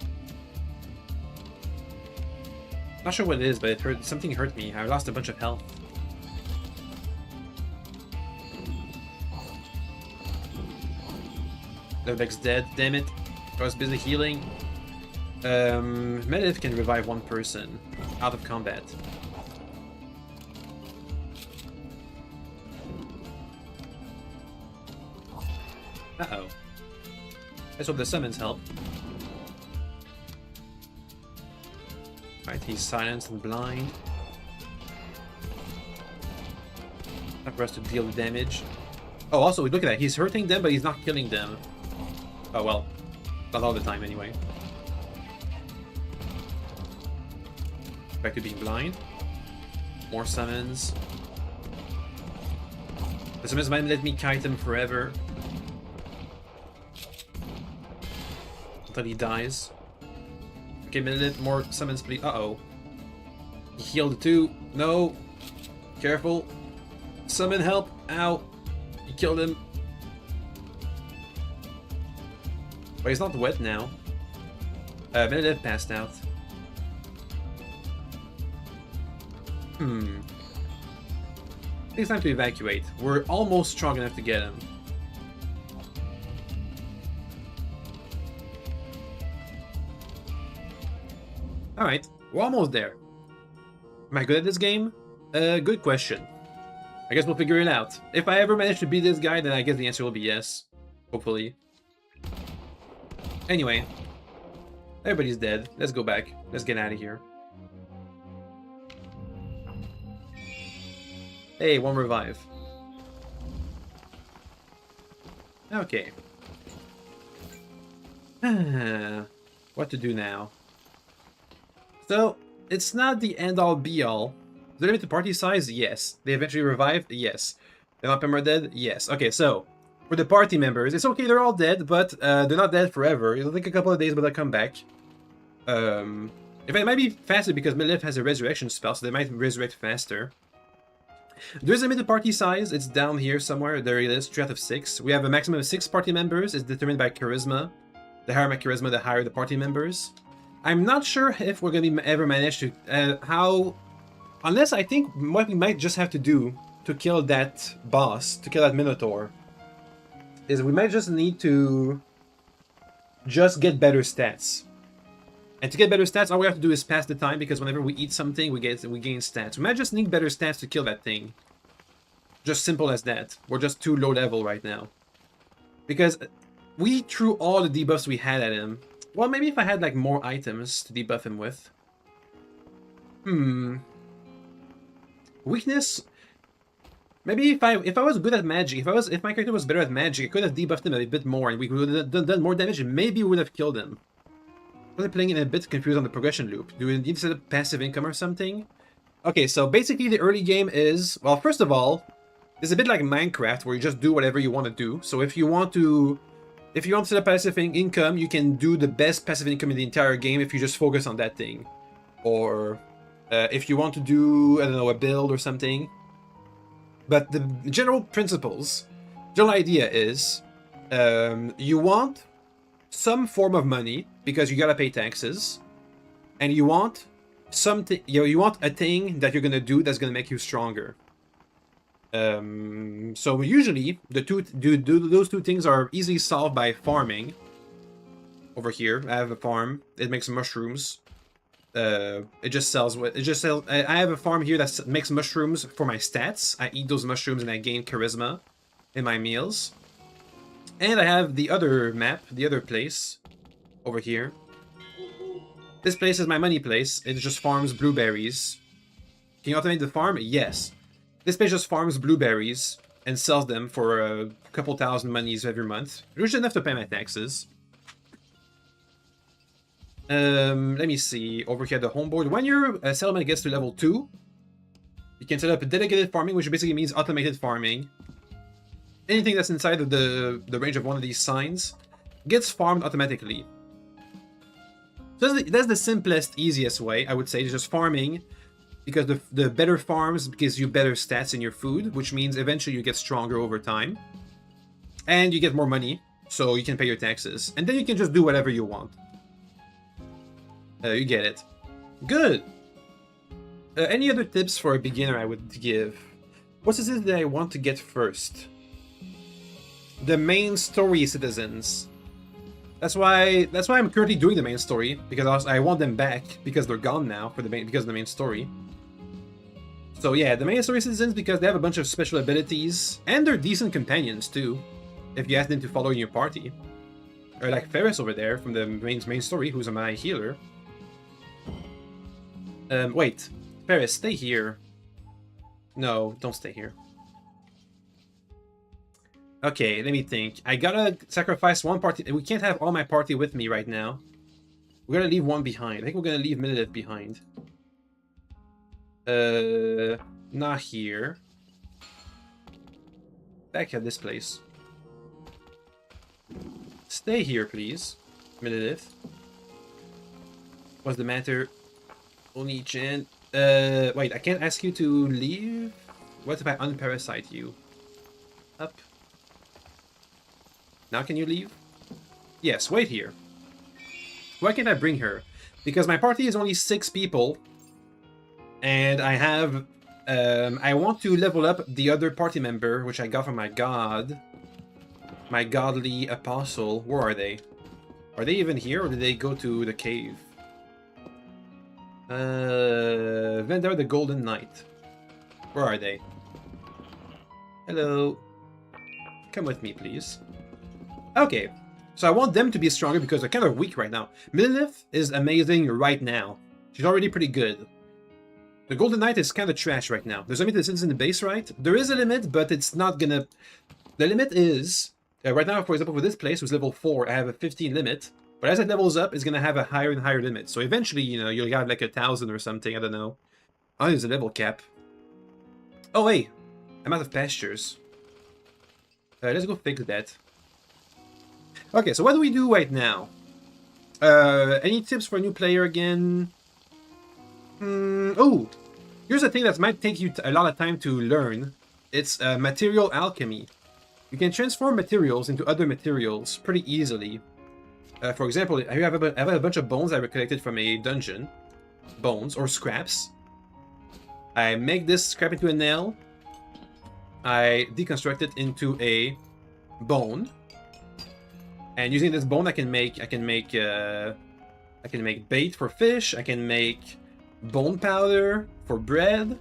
Not sure what it is, but it hurt. Something hurt me. I lost a bunch of health. Levex dead. Damn it. I was busy healing. Medivh can revive one person out of combat. Uh-oh. Let's hope the summons help. Right, he's silenced and blind. Time for us to deal the damage. Oh, also, look at that. He's hurting them, but he's not killing them. Oh, well. Not all the time, anyway. Back to being blind. More summons. The summons might let me kite him forever. Until he dies. Okay, minute, more summons, please. Uh-oh. He healed too. No. Careful. Summon help. Ow. He killed him. But he's not wet now. Minute passed out. I think it's time to evacuate. We're almost strong enough to get him. Alright, we're almost there. Am I good at this game? Good question. I guess we'll figure it out. If I ever manage to beat this guy, then I guess the answer will be yes. Hopefully. Anyway. Everybody's dead. Let's go back. Let's get out of here. Hey, one revive. Okay. What to do now? So, it's not the end-all be-all. Do they limit the party size? Yes. They eventually revived? Yes. They're not perma-dead? Yes. Okay, so, for the party members, it's okay, they're all dead, but they're not dead forever. It'll take a couple of days, but they'll come back. If it might be faster because Medivh has a resurrection spell, so they might resurrect faster. There's a limited party size. It's down here somewhere. There it is, 3 out of 6. We have a maximum of 6 party members. It's determined by charisma. The higher my charisma, the higher the party members. I'm not sure if we're going to ever manage to... Unless I think what we might just have to do to kill that boss, to kill that Minotaur, is we might just need to just get better stats. And to get better stats, all we have to do is pass the time, because whenever we eat something, we gain stats. We might just need better stats to kill that thing. Just simple as that. We're just too low level right now. Because we threw all the debuffs we had at him. Well, maybe if I had like more items to debuff him with. Weakness. Maybe if I was good at magic, if my character was better at magic, I could have debuffed him a bit more, and we would have done more damage, and maybe we would have killed him. I'm playing in a bit confused on the progression loop. Do we need to set up passive income or something? Okay, so basically the early game is, well, first of all, it's a bit like Minecraft where you just do whatever you want to do. So if you want to set up passive income, you can do the best passive income in the entire game if you just focus on that thing. Or if you want to do, I don't know, a build or something. But the general principles, general idea is, you want some form of money because you gotta pay taxes, and you want something. You want a thing that you're gonna do that's gonna make you stronger. So usually those two things are easily solved by farming. Over here, I have a farm. It makes mushrooms. It just sells. I have a farm here that makes mushrooms for my stats. I eat those mushrooms and I gain charisma in my meals. And I have the other map, the other place over here. This place is my money place. It just farms blueberries. Can you automate the farm? Yes. This place just farms blueberries and sells them for a couple thousand monies every month. Which is enough to pay my taxes. Let me see. Over here, the home board. When your settlement gets to level 2, you can set up a dedicated farming, which basically means automated farming. Anything that's inside of the range of one of these signs gets farmed automatically. So that's the simplest, easiest way, I would say, is just farming. Because the better farms gives you better stats in your food, which means eventually you get stronger over time. And you get more money, so you can pay your taxes. And then you can just do whatever you want. You get it. Good! Any other tips for a beginner I would give? What is it that I want to get first? The main story citizens. That's why I'm currently doing the main story, because I want them back, because they're gone now because of the main story. So yeah, the main story citizens, because they have a bunch of special abilities, and they're decent companions too, if you ask them to follow in your party. Or like Ferris over there from the main story, who's my healer. Wait, Ferris, stay here. No, don't stay here. Okay, let me think. I gotta sacrifice one party. We can't have all my party with me right now. We're gonna leave one behind. I think we're gonna leave Mililith behind. Not here. Back at this place. Stay here, please, Mililith. What's the matter? Oni-chan. Wait, I can't ask you to leave? What if I unparasite you? Up. Now can you leave? Yes, wait here. Why can't I bring her? Because my party is only 6 people. And I have... I want to level up the other party member, which I got from my god. My godly apostle. Where are they? Are they even here, or did they go to the cave? Vendor the Golden Knight. Where are they? Hello. Come with me, please. Okay. So I want them to be stronger because they're kind of weak right now. Mililith is amazing right now. She's already pretty good. The Golden Knight is kind of trash right now. There's a limit that sits in the base, right? There is a limit, but it's not gonna... The limit is... right now, for example, with this place, who's level 4, I have a 15 limit. But as it levels up, it's going to have a higher and higher limit. So eventually, you know, you'll have like 1,000 or something. I don't know. Oh, there's a level cap. Oh, hey. I'm out of pastures. Let's go fix that. Okay, so what do we do right now? Any tips for a new player again? Oh, here's a thing that might take you a lot of time to learn. It's material alchemy. You can transform materials into other materials pretty easily. For example, I have a bunch of bones I collected from a dungeon. Bones, or scraps. I make this scrap into a nail. I deconstruct it into a bone. And using this bone, I can make I can make bait for fish. I can make bone powder for bread.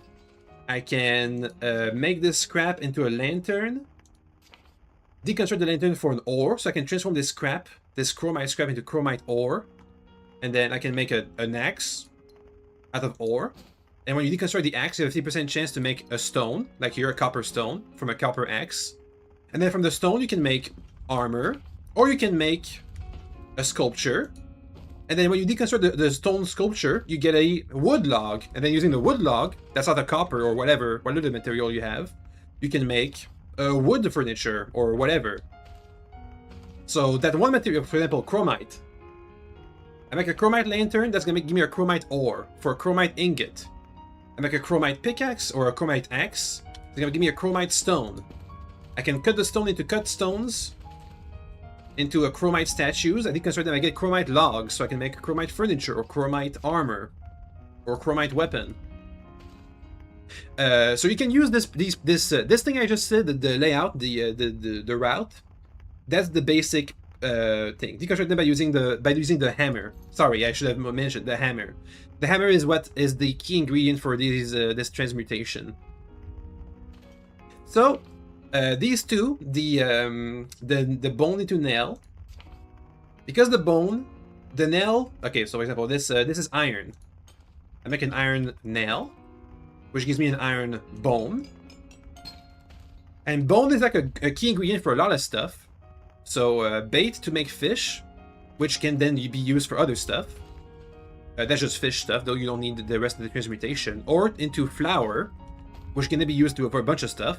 I can make this scrap into a lantern. Deconstruct the lantern for an ore, so I can transform this scrap, this chromite scrap, into chromite ore. And then I can make an axe out of ore. And when you deconstruct the axe, you have a 50% chance to make a stone, like here, a copper stone, from a copper axe. And then from the stone, you can make armor, or you can make a sculpture. And then when you deconstruct the stone sculpture, you get a wood log. And then using the wood log, that's not a copper or whatever other material you have, you can make a wood furniture or whatever. So that one material, for example, chromite. I make a chromite lantern, that's gonna give me a chromite ore for a chromite ingot. I make a chromite pickaxe or a chromite axe, it's gonna give me a chromite stone. I can cut the stone into cut stones, into a chromite statues. I deconstruct them, I get chromite logs, so I can make chromite furniture or chromite armor or chromite weapon. So you can use this thing I just said, the layout, the route. That's the basic thing. Deconstruct them by using the hammer. Sorry, I should have mentioned the hammer. The hammer is what is the key ingredient for this transmutation. So these two, the bone into nail, because the nail. Okay, so for example, this is iron. I make an iron nail, which gives me an iron bone. And bone is like a key ingredient for a lot of stuff. So bait to make fish, which can then be used for other stuff. That's just fish stuff, though you don't need the rest of the transmutation. Or into flour, which can then be used for a bunch of stuff.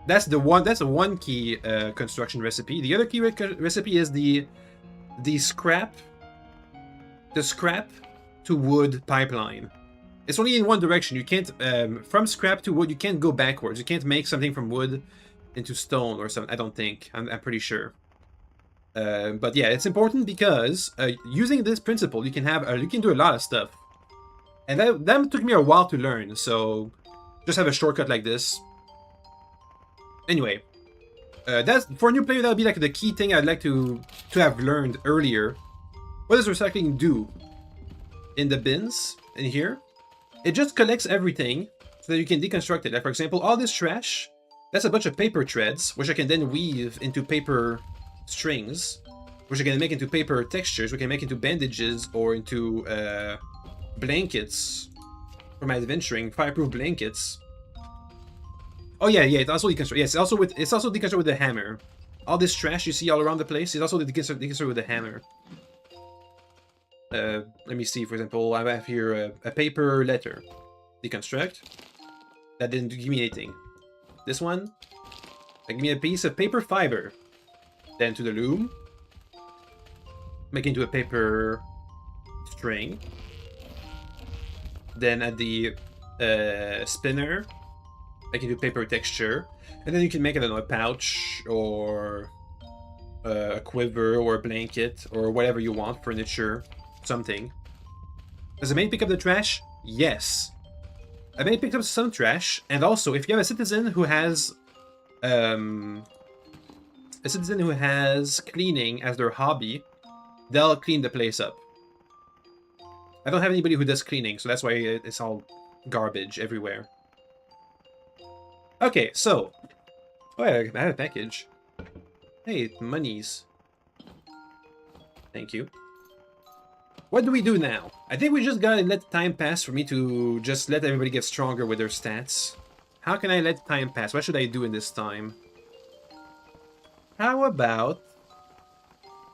That's a one key construction recipe. The other key recipe is the scrap to wood pipeline. It's only in one direction. You can't from scrap to wood. You can't go backwards. You can't make something from wood into stone or something. I don't think. I'm pretty sure. But yeah, it's important because using this principle, you can do a lot of stuff. And that took me a while to learn. So just have a shortcut like this. Anyway, that's for a new player. That would be like the key thing I'd like to have learned earlier. What does recycling do? In the bins in here, it just collects everything so that you can deconstruct it. Like for example, all this trash, that's a bunch of paper threads, which I can then weave into paper strings, which I can make into paper textures, we can make into bandages or into blankets for my adventuring, fireproof blankets. Oh yeah, it's also deconstruct. Yes, it's also deconstruct with the hammer. All this trash you see all around the place is also deconstruct with the hammer. Let me see, for example, I have here a paper letter. Deconstruct. That didn't give me anything. This one, that give me a piece of paper fiber. Then to the loom. Make into a paper string. Then at the spinner, make into paper texture. And then you can make, I don't know, a pouch or a quiver or a blanket or whatever you want, furniture. Something. Does the maid pick up the trash? Yes. A maid picks up some trash, and also if you have a citizen who has cleaning as their hobby, they'll clean the place up. I don't have anybody who does cleaning, so that's why it's all garbage everywhere. Okay, so I have a package. Hey, monies. Thank you. What do we do now? I think we just gotta let time pass for me to just let everybody get stronger with their stats. How can I let time pass? What should I do in this time? How about...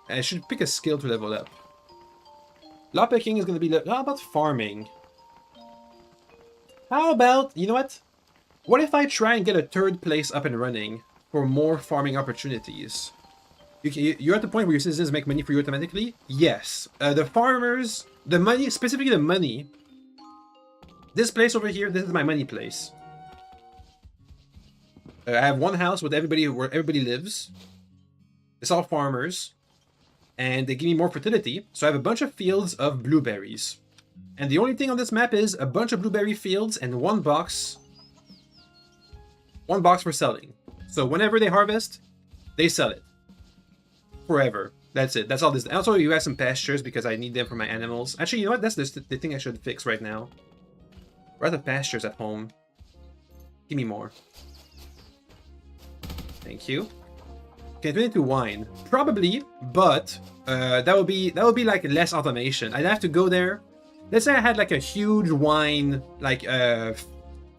I should pick a skill to level up. Lockpicking is gonna be... How about farming? How about... You know what? What if I try and get a third place up and running for more farming opportunities? You're at the point where your citizens make money for you automatically? Yes. The farmers, the money, specifically the money. This place over here, this is my money place. I have one house with everybody where everybody lives. It's all farmers. And they give me more fertility. So I have a bunch of fields of blueberries. And the only thing on this map is a bunch of blueberry fields and one box. One box for selling. So whenever they harvest, they sell it. Forever. That's it. That's all this. Also, you have some pastures because I need them for my animals. Actually, you know what? That's the thing I should fix right now. We're out of pastures at home. Give me more. Thank you. Can turn into wine? Probably, but that would be like less automation. I'd have to go there. Let's say I had like a huge wine, like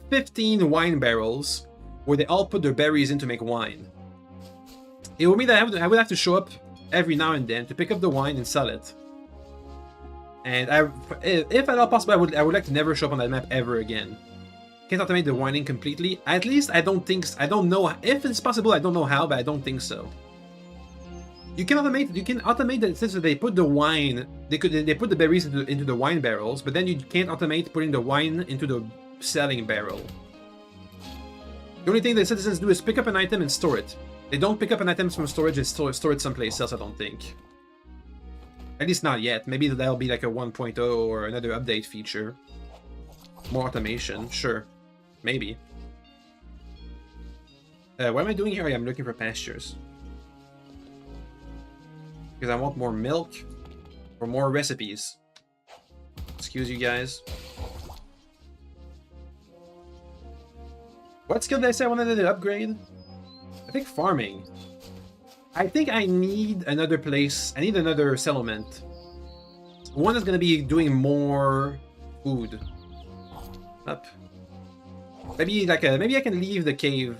15 wine barrels, where they all put their berries in to make wine. It would mean that I would have to show up every now and then to pick up the wine and sell it. And if at all possible, I would like to never show up on that map ever again. Can't automate the wining completely. At least I don't know if it's possible. I don't know how, but I don't think so. You can automate that since they put the wine, they put the berries into the wine barrels, but then you can't automate putting the wine into the selling barrel. The only thing the citizens do is pick up an item and store it. They don't pick up an item from storage and store it someplace else, I don't think. At least not yet. Maybe that'll be like a 1.0 or another update feature. More automation, sure. Maybe. What am I doing here? I'm looking for pastures. Because I want more milk or more recipes. Excuse you guys. What skill did I say I wanted to upgrade? I think farming. I think I need another place. I need another settlement. One that's going to be doing more food. Up. Maybe like maybe I can leave the cave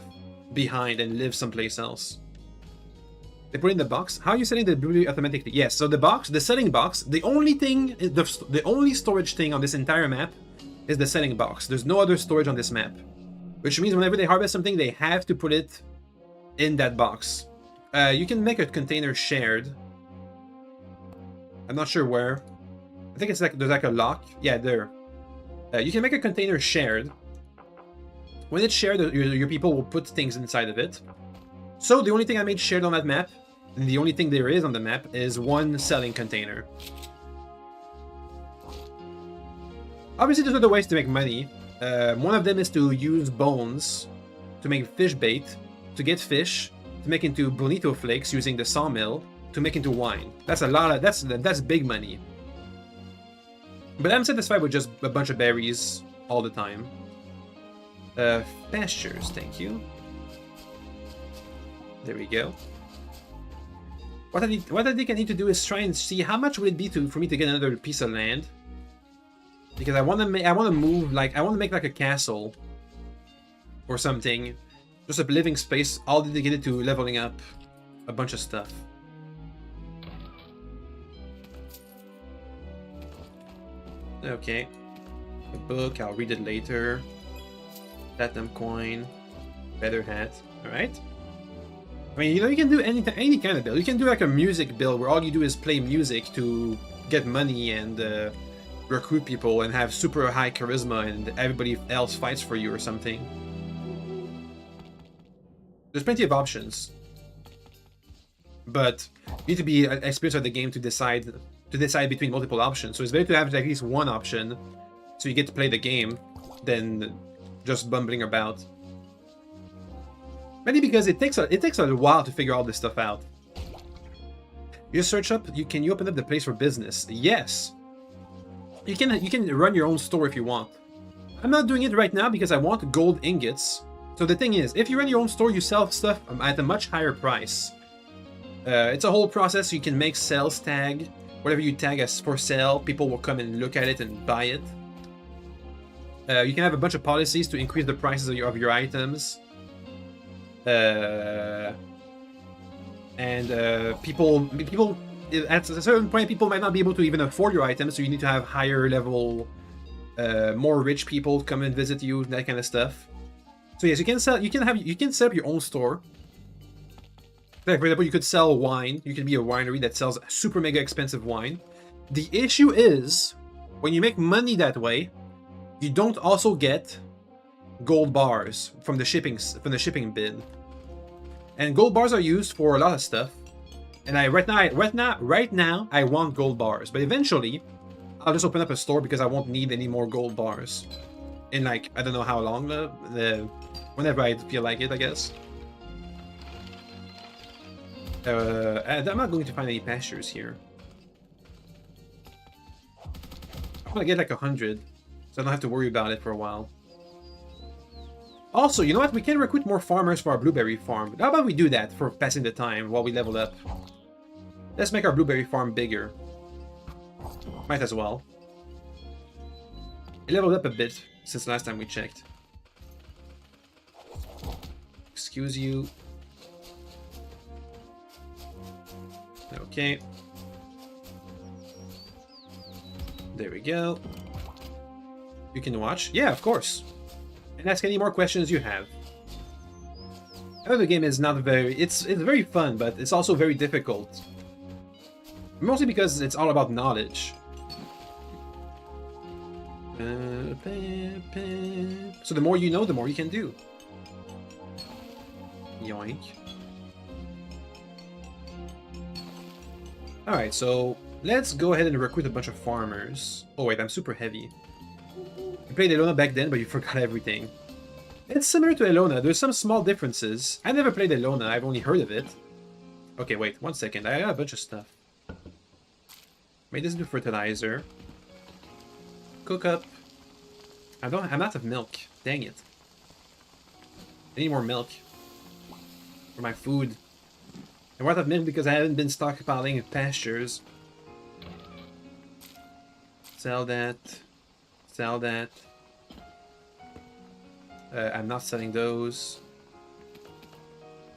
behind and live someplace else. They put in the box. How are you setting the brewery automatically? Yes, so the box, the selling box, the only thing, the only storage thing on this entire map is the selling box. There's no other storage on this map. Which means whenever they harvest something, they have to put it in that box. You can make a container shared. I'm not sure where. I think it's like there's like a lock. Yeah, there. You can make a container shared. When it's shared, your people will put things inside of it. So the only thing I made shared on that map, and the only thing there is on the map, is one selling container. Obviously, there's other ways to make money. One of them is to use bones to make fish bait, to get fish, to make into bonito flakes using the sawmill, to make into wine. That's a lot of that's big money. But I'm satisfied with just a bunch of berries all the time. Pastures, thank you. There we go. What I think I need to do is try and see how much would it be for me to get another piece of land. Because I want to move, like I want to make like a castle or something, just a living space all dedicated to leveling up a bunch of stuff. Okay, a book. I'll read it later. Platinum coin, feather hat. All right. I mean, you know, you can do any kind of build. You can do like a music build where all you do is play music to get money and recruit people and have super high charisma and everybody else fights for you or something. There's plenty of options. But you need to be experienced at the game to decide between multiple options. So it's better to have at least one option so you get to play the game than just bumbling about. Mainly because it takes a while to figure all this stuff out. You search up. Can you open up the place for business? Yes. You can run your own store if you want. I'm not doing it right now because I want gold ingots. So the thing is, if you run your own store, you sell stuff at a much higher price. It's a whole process. You can make sales tag. Whatever you tag as for sale, people will come and look at it and buy it. You can have a bunch of policies to increase the prices of your items. People at a certain point, people might not be able to even afford your items, so you need to have higher level, more rich people come and visit you, that kind of stuff. So yes, you can set up your own store. Like, for example, you could sell wine. You could be a winery that sells super mega expensive wine. The issue is, when you make money that way, you don't also get gold bars from the shipping bin. And gold bars are used for a lot of stuff. And right now I want gold bars, but eventually I'll just open up a store because I won't need any more gold bars. In like, I don't know how long, whenever I feel like it, I guess. I'm not going to find any pastures here. I want to get like 100, so I don't have to worry about it for a while. Also, you know what? We can recruit more farmers for our blueberry farm. How about we do that for passing the time while we level up? Let's make our blueberry farm bigger. Might as well. It leveled up a bit since last time we checked. Excuse you. Okay. There we go. You can watch? Yeah, of course. And ask any more questions you have. I know the game is not very... It's very fun, but it's also very difficult. Mostly because it's all about knowledge. So the more you know, the more you can do. Yoink. Alright, so let's go ahead and recruit a bunch of farmers. Oh wait, I'm super heavy. I played Elona back then, but you forgot everything. It's similar to Elona, there's some small differences. I never played Elona, I've only heard of it. Okay, wait, 1 second, I got a bunch of stuff. Made this into fertilizer. Cook up. I'm out of milk. Dang it. I need more milk. For my food. I'm out of milk because I haven't been stockpiling pastures. Sell that. Sell that. I'm not selling those.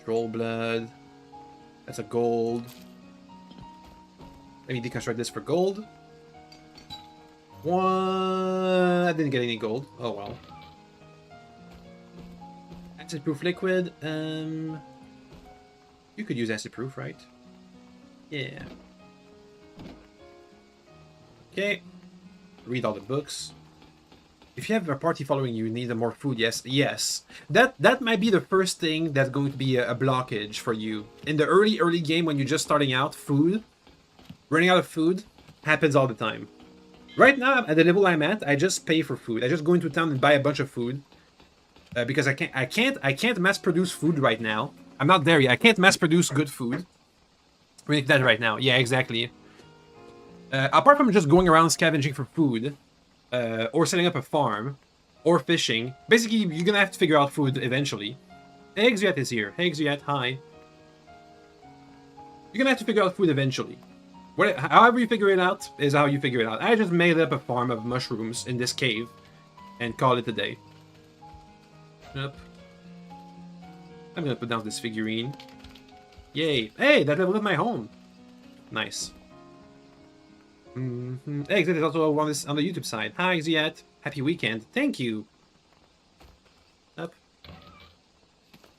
Troll blood. That's a gold. Let me deconstruct this for gold. I didn't get any gold. Oh well. Acid proof liquid. You could use acid proof, right? Yeah. Okay. Read all the books. If you have a party following you, need more food. Yes, yes. That might be the first thing that's going to be a blockage for you in the early game when you're just starting out. Food, running out of food, happens all the time. Right now, at the level I'm at, I just pay for food. I just go into town and buy a bunch of food because I can't mass produce food right now. I'm not there yet. I can't mass produce good food. We need that right now. Yeah, exactly. Apart from just going around scavenging for food, or setting up a farm, or fishing, basically you're gonna have to figure out food eventually. Hey, Exuyat is here. Hey, Exuyat, hi. You're gonna have to figure out food eventually. However you figure it out is how you figure it out. I just made up a farm of mushrooms in this cave and call it a day. Yep. I'm gonna put down this figurine. Yay. Hey, that leveled up my home. Nice. Hey, Exuyat is also on the YouTube side. Hi, Exuyat. Happy weekend. Thank you. Up.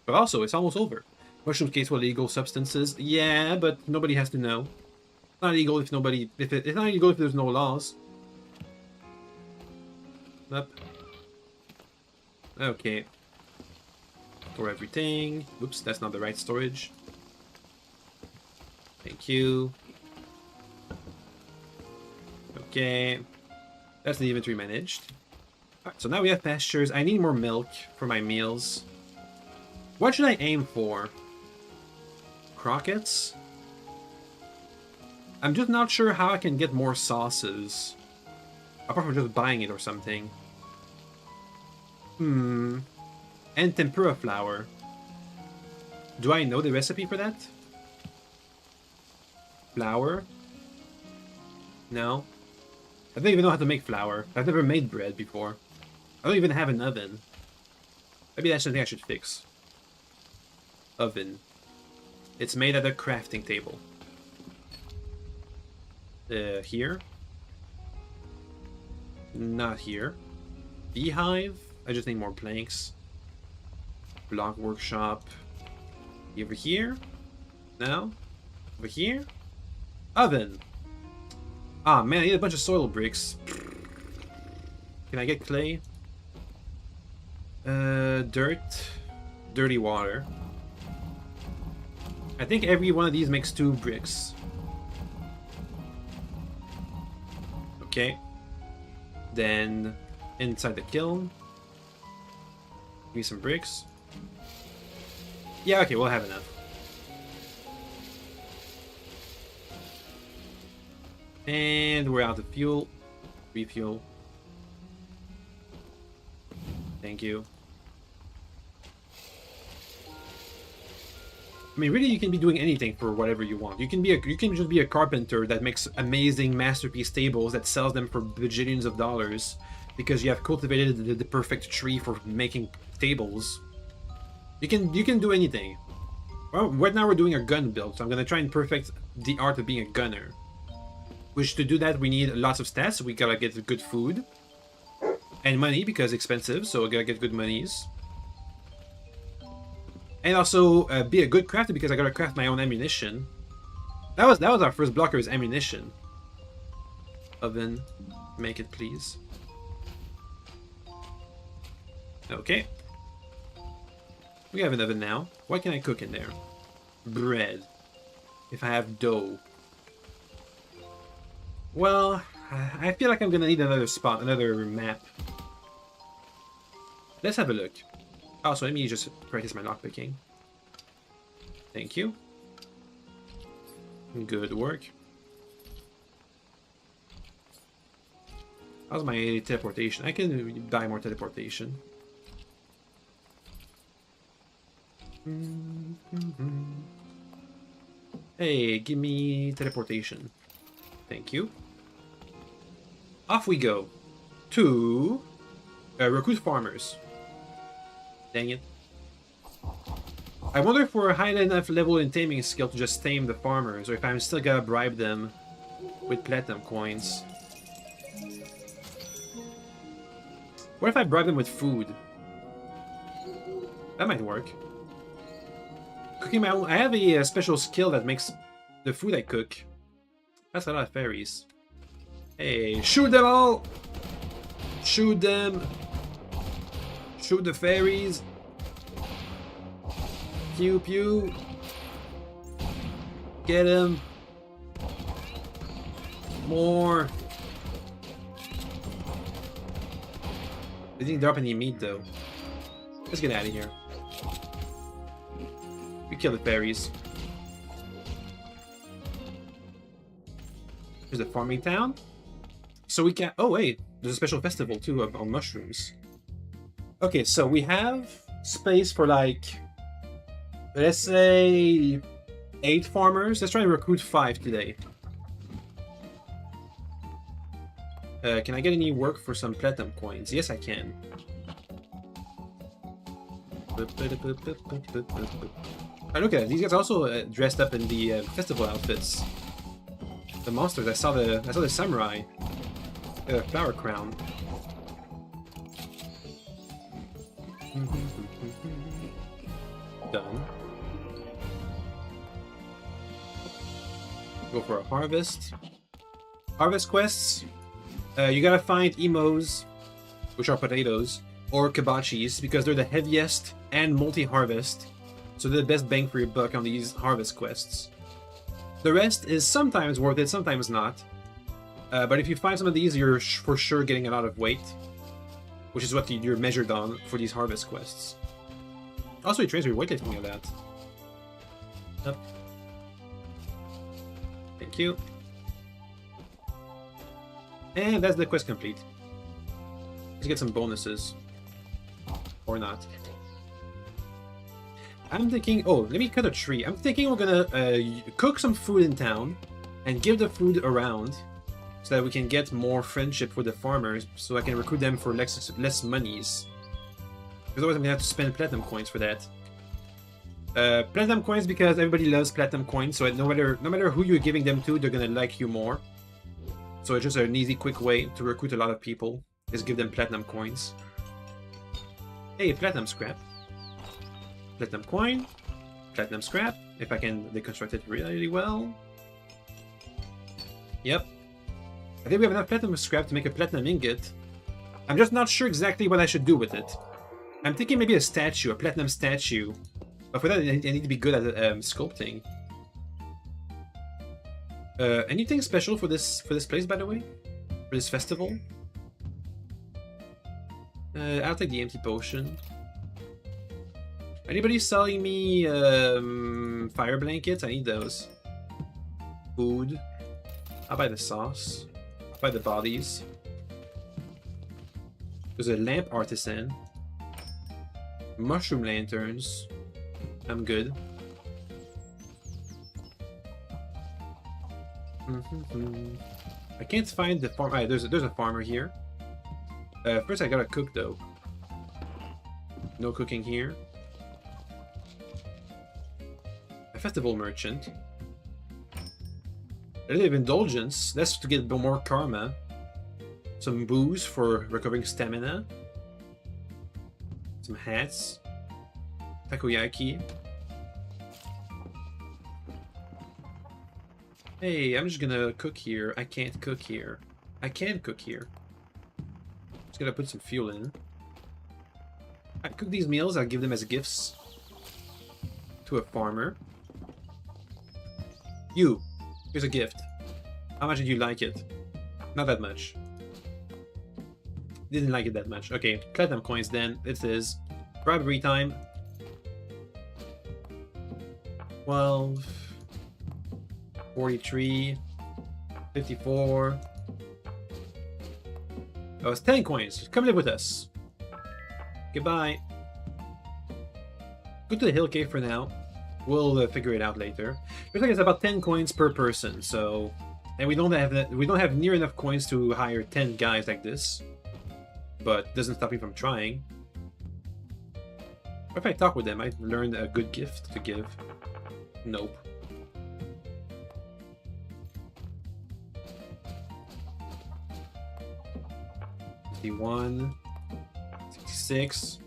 But also, it's almost over. Mushrooms case for illegal substances. Yeah, but nobody has to know. It's not illegal if nobody... It's not illegal if there's no laws. Up. Okay. Store everything. Oops, that's not the right storage. Thank you. Okay. That's the inventory managed. Alright, so now we have pastures. I need more milk for my meals. What should I aim for? Crockets? I'm just not sure how I can get more sauces. Apart from just buying it or something. And tempura flour. Do I know the recipe for that? Flour? No. I don't even know how to make flour. I've never made bread before. I don't even have an oven. Maybe that's something I should fix. Oven. It's made at a crafting table. Here? Not here. Beehive? I just need more planks. Block workshop. Over here? No? Over here? Oven! Ah, man, I need a bunch of soil bricks. Can I get clay? Dirt. Dirty water. I think every one of these makes 2 bricks. Okay. Then, inside the kiln. Give me some bricks. Yeah, okay, we'll have enough. And we're out of fuel. Refuel. Thank you. I mean, really, you can be doing anything for whatever you want. You can just be a carpenter that makes amazing masterpiece tables that sells them for bajillions of dollars because you have cultivated the perfect tree for making tables. You can do anything. Well, right now we're doing a gun build, so I'm gonna try and perfect the art of being a gunner. Which to do that we need lots of stats. So we gotta get good food and money because expensive. So we gotta get good monies. And also be a good crafter because I gotta craft my own ammunition. That was our first blocker, is ammunition. Oven, make it please. Okay. We have an oven now. What can I cook in there? Bread. If I have dough. Well, I feel like I'm gonna need another spot, another map. Let's have a look. Also, let me just practice my lockpicking. Thank you. Good work. How's my teleportation? I can buy more teleportation. Hey, give me teleportation. Thank you. Off we go to recruit farmers. Dang it. I wonder if we're high enough level in taming skill to just tame the farmers, or if I'm still gonna bribe them with platinum coins. What if I bribe them with food? That might work. Cooking my own... I have a special skill that makes the food I cook. That's a lot of fairies. Hey, shoot them all! Shoot them! Shoot the fairies! Pew pew! Get him! More! They didn't drop any meat though. Let's get out of here. We kill the fairies. There's a farming town. So we can... Oh wait, there's a special festival too on mushrooms. Okay, so we have space for like... Let's say... 8 farmers. Let's try to recruit 5 today. Can I get any work for some platinum coins? Yes, I can. Oh, look at it. These guys also dressed up in the festival outfits. The monsters. I saw the samurai. Flower crown. Done. Go for a harvest. Harvest quests. You gotta find emos, which are potatoes, or kibachis, because they're the heaviest and multi-harvest. So they're the best bang for your buck on these harvest quests. The rest is sometimes worth it, sometimes not. But if you find some of these, you're for sure getting a lot of weight, which is what you're measured on for these harvest quests. Also, it trains your weightlifting of that. Up. Thank you. And that's the quest complete. Let's get some bonuses. Or not. I'm thinking... Oh, let me cut a tree. I'm thinking we're gonna cook some food in town and give the food around so that we can get more friendship with the farmers so I can recruit them for less monies. Because otherwise I'm gonna have to spend platinum coins for that. Platinum coins because everybody loves platinum coins, so no matter who you're giving them to, they're gonna like you more. So it's just an easy, quick way to recruit a lot of people, is give them platinum coins. Hey, platinum scrap. Platinum coin. Platinum scrap, if I can deconstruct it really well. Yep. I think we have enough platinum scrap to make a platinum ingot. I'm just not sure exactly what I should do with it. I'm thinking maybe a statue, a platinum statue. But for that, I need to be good at sculpting. Anything special for this place, by the way? For this festival? I'll take the empty potion. Anybody selling me fire blankets? I need those. Food. I'll buy the sauce. I'll buy the bodies. There's a lamp artisan. Mushroom lanterns. I'm good. I can't find the farm. There's a farmer here. First I gotta cook though. No cooking here. A festival merchant. A little bit of indulgence. That's to get more karma. Some booze for recovering stamina. Some hats. Takoyaki. Hey, I'm just gonna cook here. I can't cook here. I can cook here. Just gonna put some fuel in. I cook these meals, I'll give them as gifts to a farmer. You, here's a gift. How much did you like it? Not that much. Didn't like it that much. Okay, platinum coins then. It is. Bribery time. 12. 43. 54. Oh, it's 10 coins. Come live with us. Goodbye. Go to the hill cave for now. We'll figure it out later. Looks like it's about 10 coins per person, so... And we don't have near enough coins to hire 10 guys like this. But doesn't stop me from trying. What if I talk with them? I learned a good gift to give. Nope. $51, 66,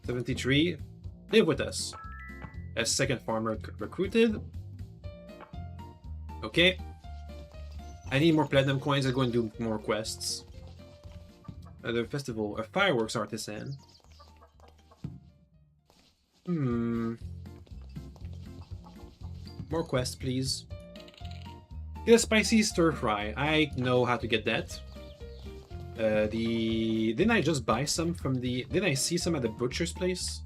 73. Live with us. A second farmer recruited. Okay. I need more platinum coins. I'm going to do more quests. The festival. A fireworks artisan. More quests, please. Get a spicy stir fry. I know how to get that. Didn't I just buy some from the... Didn't I see some at the butcher's place?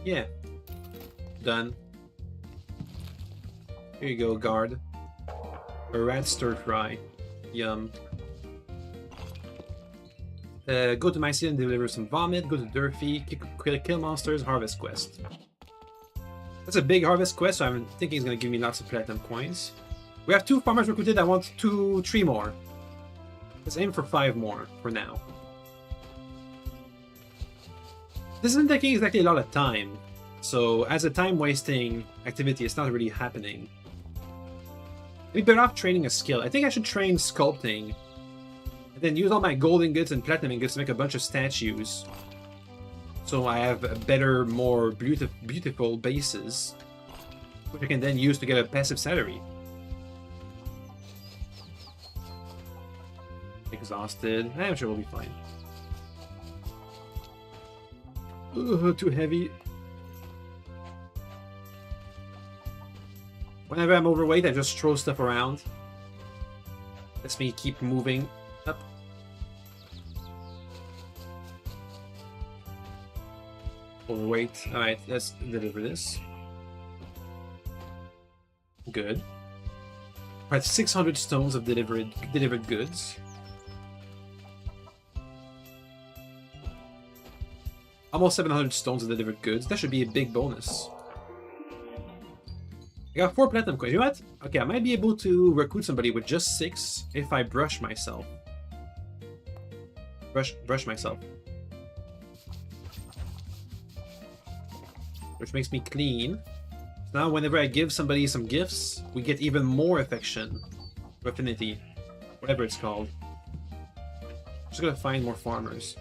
Yeah. Done. Here you go, guard. A rat stir fry. Yum. Go to Mycene and deliver some vomit. Go to Durfee. Kill monsters. Harvest quest. That's a big harvest quest, so I'm thinking it's going to give me lots of platinum coins. We have 2 farmers recruited. I want 3 more. Let's aim for 5 more for now. This isn't taking exactly a lot of time, so as a time-wasting activity, it's not really happening. We'd be better off training a skill. I think I should train sculpting, and then use all my gold ingots and platinum ingots to make a bunch of statues. So I have a better, more beautiful bases, which I can then use to get a passive salary. Exhausted. I'm sure we'll be fine. Ugh, too heavy. Whenever I'm overweight, I just throw stuff around. Lets me keep moving up. Overweight. Alright, let's deliver this. Good. Alright, 600 stones of delivered goods. Almost 700 stones of delivered goods. That should be a big bonus. I got 4 platinum coins. You know what? Okay, I might be able to recruit somebody with just 6 if I brush myself. Brush myself. Which makes me clean. So now whenever I give somebody some gifts, we get even more affection. Or affinity. Whatever it's called. Just gotta find more farmers.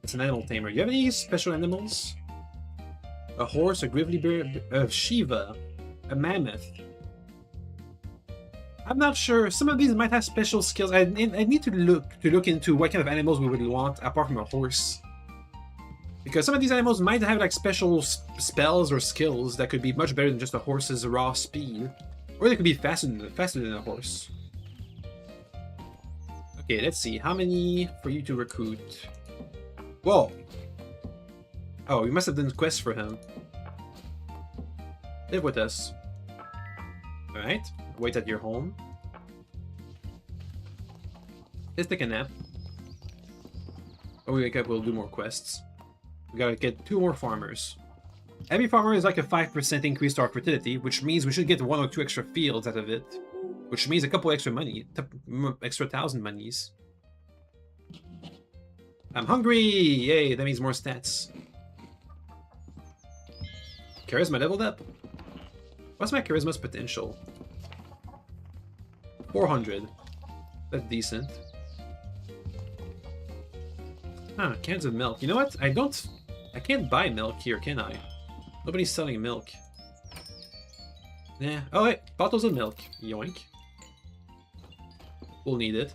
It's an animal tamer. You have any special animals? A horse, a grizzly bear, a Shiva, a mammoth. I'm not sure. Some of these might have special skills. I need to look into what kind of animals we would want apart from a horse. Because some of these animals might have like special spells or skills that could be much better than just a horse's raw speed. Or they could be faster than a horse. Okay, let's see. How many for you to recruit? Whoa! Oh, we must have done quests for him. Live with us. Alright. Wait at your home. Let's take a nap. When we wake up, we'll do more quests. We gotta get 2 more farmers. Every farmer is like a 5% increase to our fertility, which means we should get 1 or 2 extra fields out of it. Which means a couple extra money, extra 1,000 monies. I'm hungry! Yay, that means more stats. Charisma leveled up. What's my charisma's potential? 400. That's decent. Ah, cans of milk. You know what? I can't buy milk here, can I? Nobody's selling milk. Nah. Oh wait, bottles of milk. Yoink. We'll need it.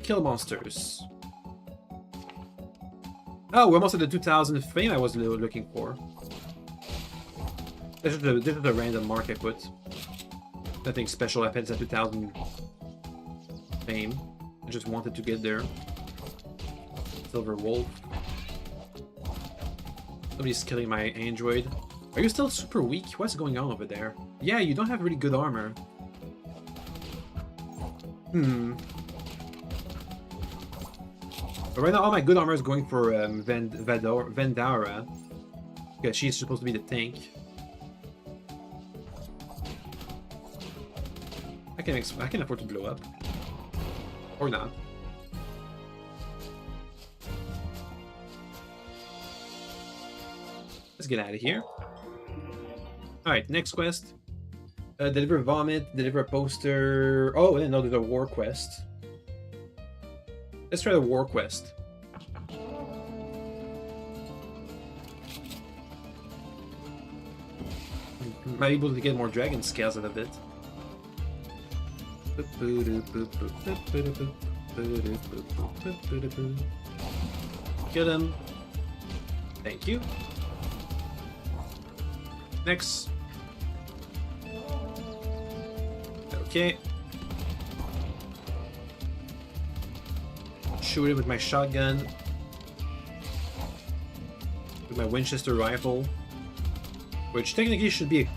Kill monsters. Oh, we're almost at the 2,000 fame I was looking for. This is a random mark I put. Nothing special happens at 2,000 fame. I just wanted to get there. Silver wolf. Somebody's killing my android. Are you still super weak? What's going on over there? Yeah, you don't have really good armor. But right now, all my good armor is going for Vendara. Because she's supposed to be the tank. I can afford to blow up. Or not. Let's get out of here. Alright, next quest. Deliver vomit, deliver a poster. Oh, I didn't know there's a war quest. Let's try the war quest. Might be able to get more dragon scales out of it. Kill him. Thank you. Next. Okay. Shoot it with my shotgun. With my Winchester rifle. Which technically should be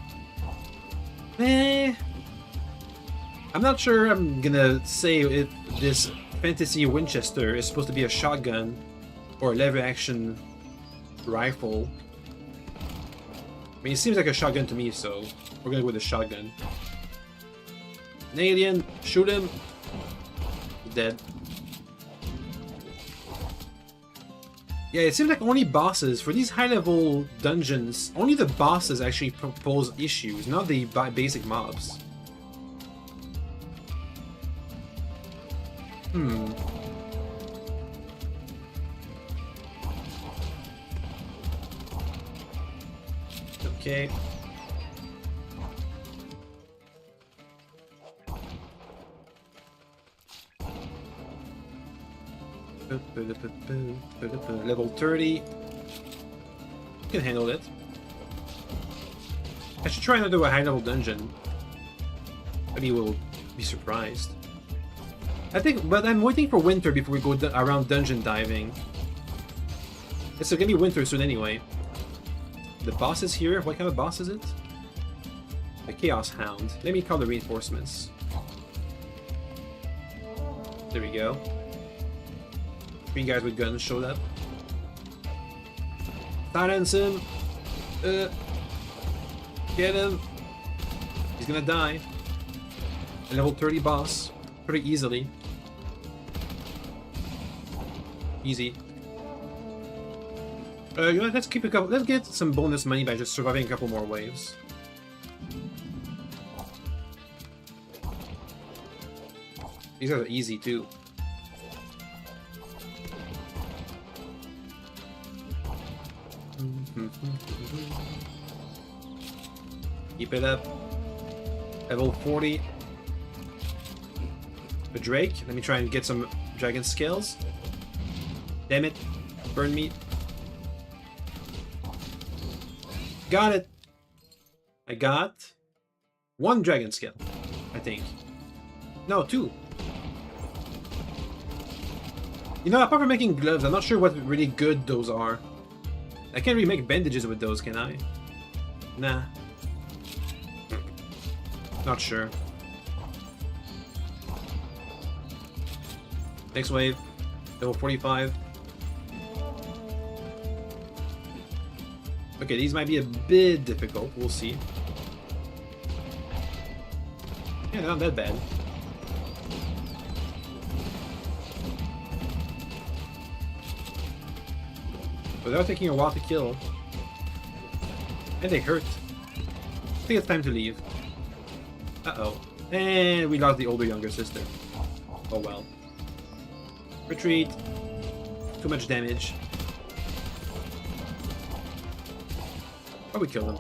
a... I'm not sure I'm gonna say if this fantasy Winchester is supposed to be a shotgun or a lever action rifle. I mean, it seems like a shotgun to me, so we're gonna go with a shotgun. An alien, shoot him. He's dead. Yeah, it seems like only bosses, for these high-level dungeons, only the bosses actually pose issues, not the basic mobs. Okay. Level 30. You can handle it. I should try not to do a high-level dungeon. Maybe we'll be surprised. I think, but I'm waiting for winter before we go around dungeon diving. It's gonna be winter soon anyway. The boss is here. What kind of boss is it? The Chaos Hound. Let me call the reinforcements. There we go. 3 guys with guns showed up. Silence him! Get him! He's gonna die. A level 30 boss. Pretty easily. Easy. You know, let's keep a couple. Let's get some bonus money by just surviving a couple more waves. These are easy too. Keep it up. Level 40. The Drake. Let me try and get some dragon scales. Damn it. Burn me. Got it. I got 1 dragon scale, I think. No, 2. You know, apart from making gloves, I'm not sure what really good those are. I can't really make bandages with those, can I? Nah. Not sure. Next wave. Level 45. Okay, these might be a bit difficult. We'll see. Yeah, they're not that bad. But they're taking a while to kill. And they hurt. I think it's time to leave. Uh-oh. And we lost the older younger sister. Oh well. Retreat. Too much damage. Oh, we killed him.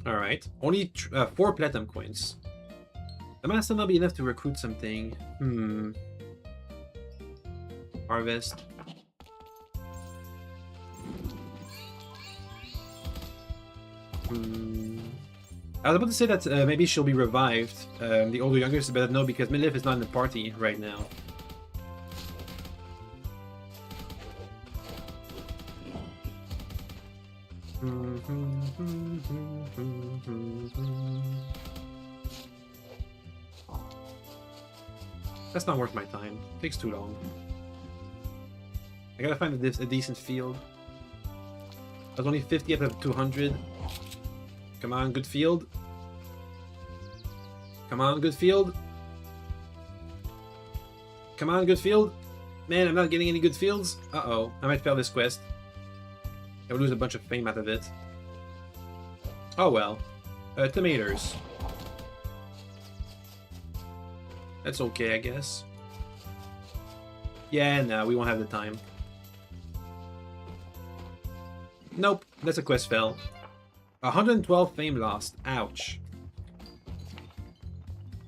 Alright. Only 4 platinum coins. That might still not be enough to recruit something. Harvest. I was about to say that maybe she'll be revived. The older younger sister, but no, because Milif is not in the party right now. That's not worth my time. It takes too long. I gotta find a decent field. I was only 50 out of 200. Come on, good field. Come on, good field. Come on, good field. Man, I'm not getting any good fields. Uh-oh. I might fail this quest. I will lose a bunch of fame out of it. Oh well. Tomatoes. That's okay, I guess. Yeah, no, we won't have the time. Nope, that's a quest fail. 112 fame lost. Ouch.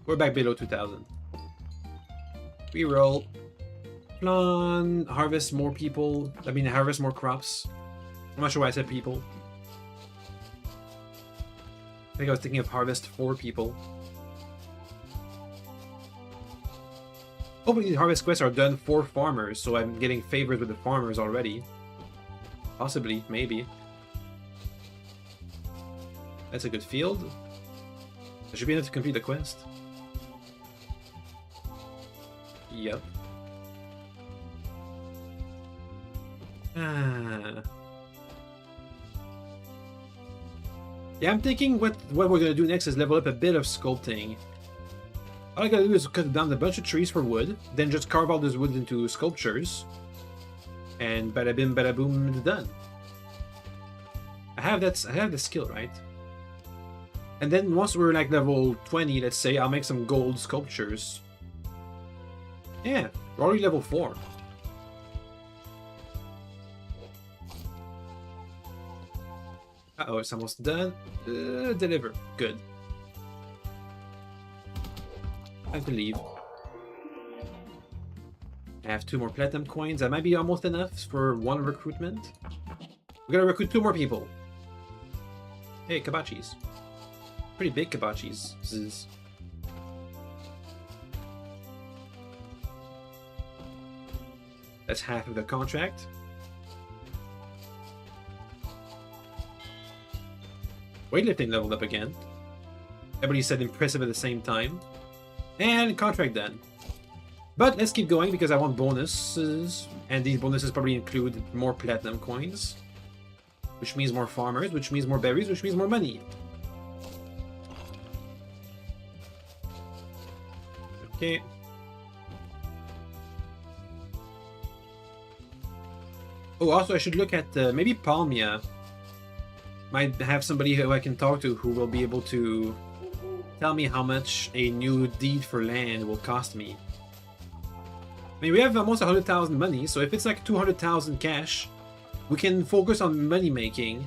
We're back below 2000. Reroll. Plan. Harvest more people. I mean, harvest more crops. I'm not sure why I said people. I think I was thinking of harvest for people. Hopefully these harvest quests are done for farmers, so I'm getting favors with the farmers already. Possibly, maybe. That's a good field. That should be enough to complete the quest. Yep. Ah. Yeah, I'm thinking what we're gonna do next is level up a bit of sculpting. All I gotta do is cut down a bunch of trees for wood, then just carve all this wood into sculptures, and bada bim bada boom, it's done. I have the skill, right? And then once we're like level 20, let's say, I'll make some gold sculptures. Yeah, we're already level 4. Uh-oh, it's almost done. Deliver. Good. I have to leave. I have 2 more platinum coins. That might be almost enough for 1 recruitment. We gotta recruit 2 more people. Hey, kibachis. Pretty big kibachis. Zzz. That's half of the contract. Weightlifting leveled up again. Everybody said impressive at the same time. And contract done. But let's keep going because I want bonuses. And these bonuses probably include more platinum coins. Which means more farmers, which means more berries, which means more money. Okay. Oh, also I should look at maybe Palmia. Might have somebody who I can talk to who will be able to tell me how much a new deed for land will cost me. I mean, we have almost 100,000 money, so if it's like 200,000 cash, we can focus on money making.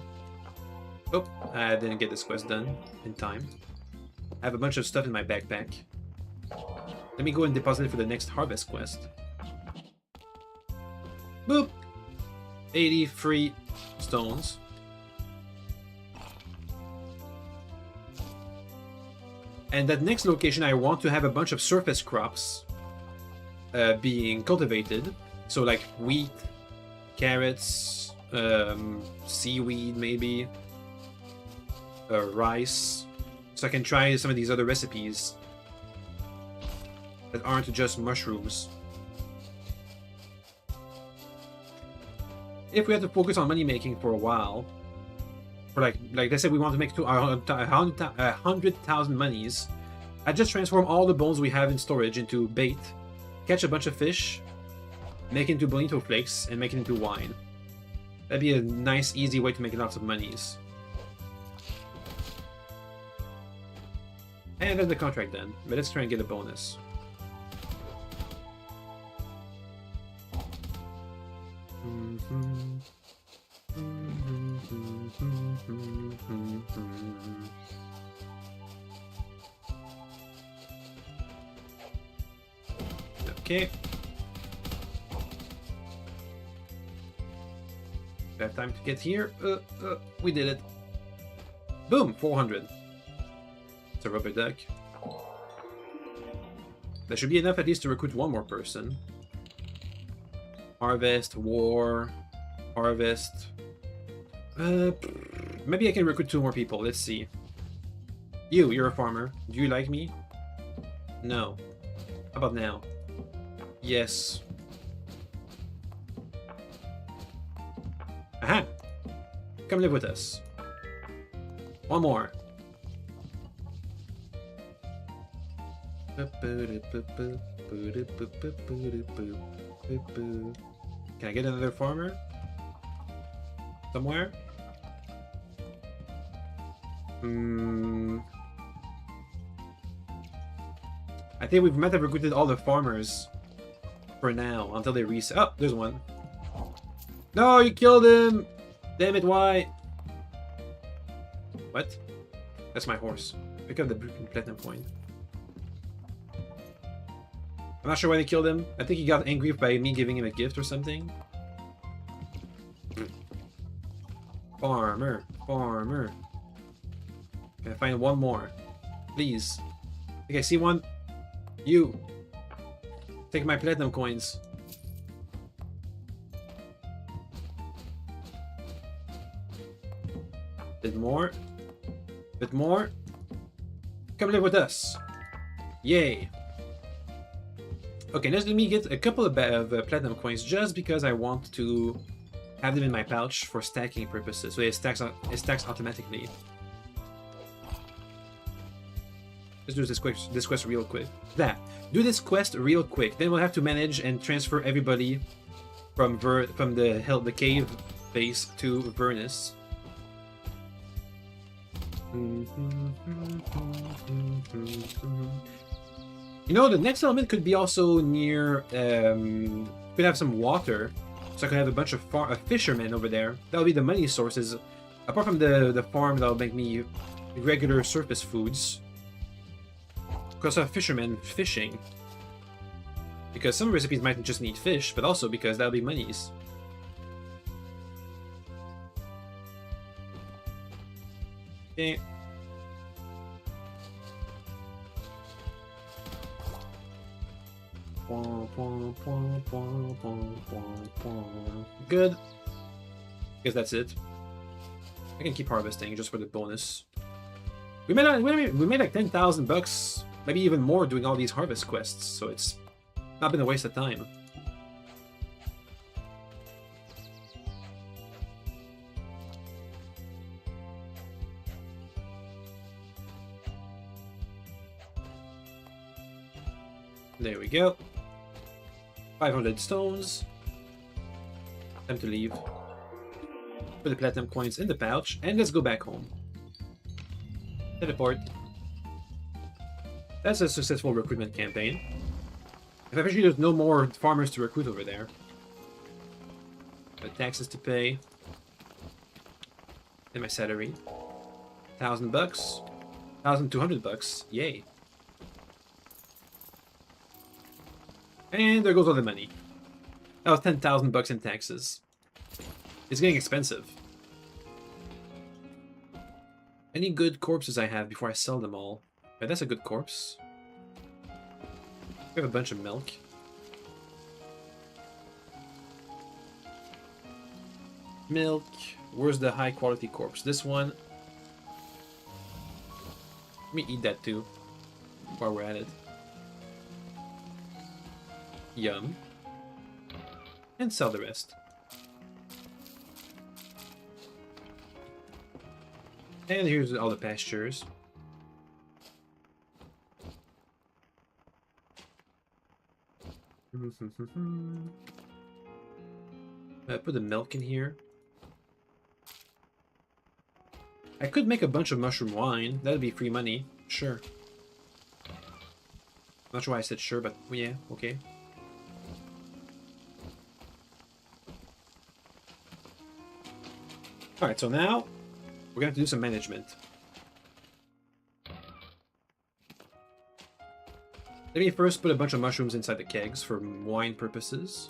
Oh, I didn't get this quest done in time. I have a bunch of stuff in my backpack. Let me go and deposit it for the next harvest quest. Boop! 80 free stones. And that next location, I want to have a bunch of surface crops being cultivated. So like wheat, carrots, seaweed maybe, rice, so I can try some of these other recipes that aren't just mushrooms. If we have to focus on money making for a while, for like I said, we want to make 100,000 monies, I just transform all the bones we have in storage into bait, catch a bunch of fish, make it into bonito flakes, and make it into wine. That'd be a nice, easy way to make lots of monies. And that's the contract then, but let's try and get a bonus. Okay. We have time to get here. We did it. Boom! 400. It's a rubber duck. That should be enough at least to recruit one more person. Harvest, war, harvest. Maybe I can recruit 2 more people. Let's see. You're a farmer. Do you like me? No. How about now? Yes. Aha! Come live with us. One more. Can I get another farmer? Somewhere? I think we might have recruited all the farmers for now, until they reset. Oh, there's one. No, you killed him! Damn it, why? What? That's my horse. Pick up the platinum coin. I'm not sure why they killed him. I think he got angry by me giving him a gift or something. Farmer. Farmer. Can I find one more? Please. I think I see one. You. Take my platinum coins. Bit more. Bit more. Come live with us. Yay. Okay, let's let me get a couple of platinum coins just because I want to have them in my pouch for stacking purposes. So it stacks automatically. Let's do this quest real quick. Do this quest real quick. Then we'll have to manage and transfer everybody from the cave base to Vernus. You know, the next element could be also near. Could have some water, so I could have a bunch of fishermen over there. That'll be the money sources. Apart from the farm, that'll make me regular surface foods. Because I have fishermen fishing. Because some recipes might just need fish, but also because that'll be monies. Okay. Good. Guess that's it. I can keep harvesting just for the bonus. We made like 10,000 bucks, maybe even more, doing all these harvest quests. So it's not been a waste of time. There we go. 500 stones. Time to leave. Put the platinum coins in the pouch, and let's go back home. Teleport. That's a successful recruitment campaign. If eventually there's no more farmers to recruit over there. Got taxes to pay. And my salary. 1,000 bucks. 1,200 bucks. Yay. And there goes all the money. That was 10,000 bucks in taxes. It's getting expensive. Any good corpses I have before I sell them all? Yeah, that's a good corpse. We have a bunch of milk. Milk. Where's the high quality corpse? This one. Let me eat that too, while we're at it. Yum. And sell the rest. And here's all the pastures. Put the milk in here. I could make a bunch of mushroom wine. That'd be free money. Sure. Not sure why I said sure, but yeah, okay. Alright, so now we're gonna have to do some management. Let me first put a bunch of mushrooms inside the kegs for wine purposes.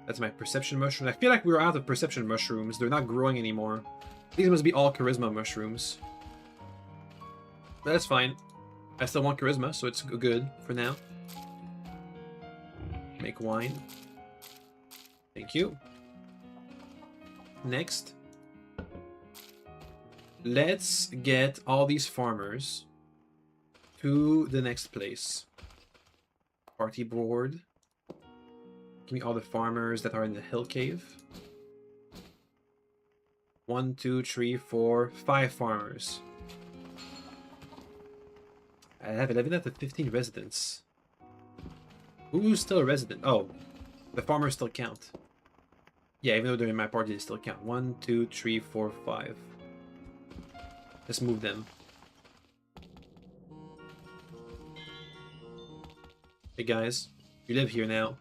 That's my perception mushroom. I feel like we're out of perception mushrooms. They're not growing anymore. These must be all charisma mushrooms. But that's fine. I still want charisma, so it's good for now. Make wine. Thank you. Next. Let's get all these farmers to the next place. Party board. Give me all the farmers that are in the hill cave. 1, 2, 3, 4, 5 farmers. I have 11 out of 15 residents. Who's still a resident? Oh, the farmers still count. Yeah, even though they're in my party, they still count. 1, 2, 3, 4, 5. Let's move them. Hey guys, you live here now.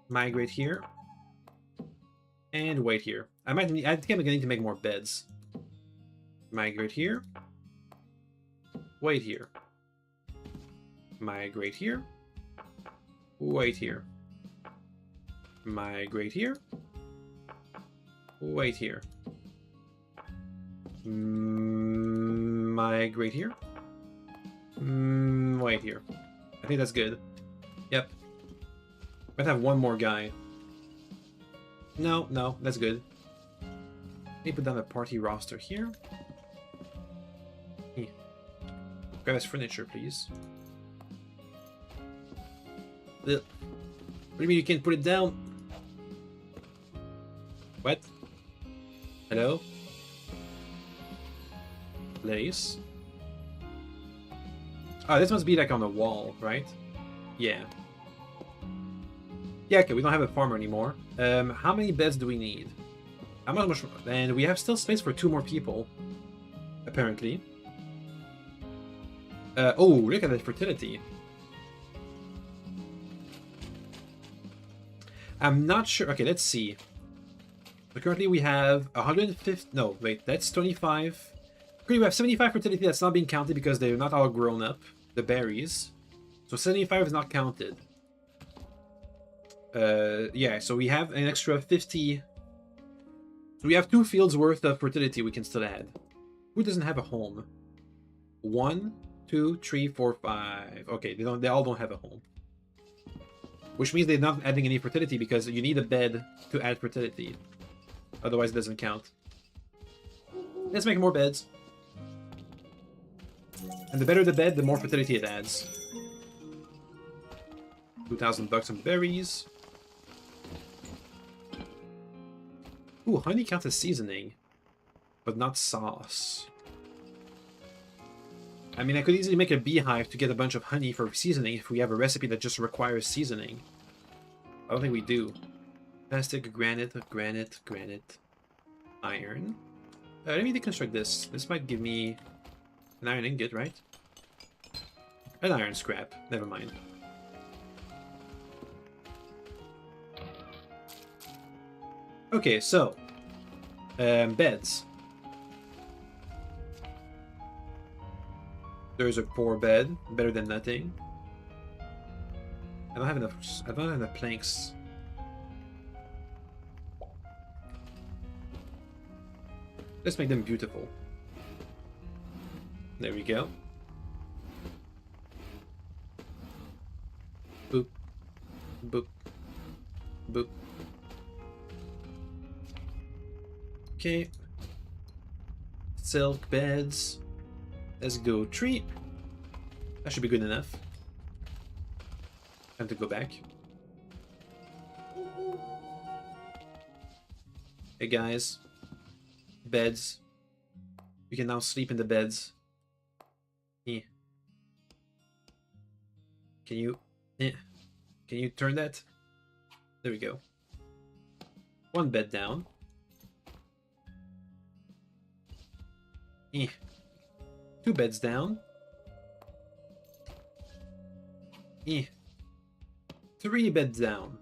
Migrate here. And wait here. I think I'm gonna need to make more beds. Migrate here. Wait here. Migrate here. Wait here. Migrate here. Wait here. Migrate here. Wait here. I think that's good. Yep. Might have one more guy. No, that's good. Let me put down the party roster here. Yeah. Grab his furniture, please. Ugh. What do you mean you can't put it down? What? Hello? Place. Oh, this must be like on the wall, right? Yeah. Yeah, okay, we don't have a farmer anymore. How many beds do we need? How much? And we have still space for 2 more people. Apparently. Oh, look at the fertility. I'm not sure. Okay, let's see. So currently we have 150. No, wait, that's 25. Currently we have 75 fertility that's not being counted because they're not all grown up. The berries. So 75 is not counted. Yeah, so we have an extra 50. So we have 2 fields worth of fertility we can still add. Who doesn't have a home? 1, 2, 3, 4, 5. Okay, they all don't have a home. Which means they're not adding any fertility because you need a bed to add fertility. Otherwise it doesn't count. Let's make more beds. And the better the bed, the more fertility it adds. 2,000 bucks on berries. Ooh, honey counts as seasoning, but not sauce. I mean, I could easily make a beehive to get a bunch of honey for seasoning if we have a recipe that just requires seasoning. I don't think we do. Plastic, granite, iron. Let me deconstruct this. This might give me an iron ingot, right? An iron scrap. Never mind. Okay, so beds. There's a 4-bed, better than nothing. I don't have enough planks. Let's make them beautiful. There we go. Boop. Boop. Boop. Okay. Silk beds. Let's go 3. That should be good enough. Time to go back. Hey guys. Beds. You can now sleep in the beds. Yeah. Can you... Yeah. Can you turn that? There we go. 1 bed down. Yeah. 2 beds down. Yeah. 3 beds down.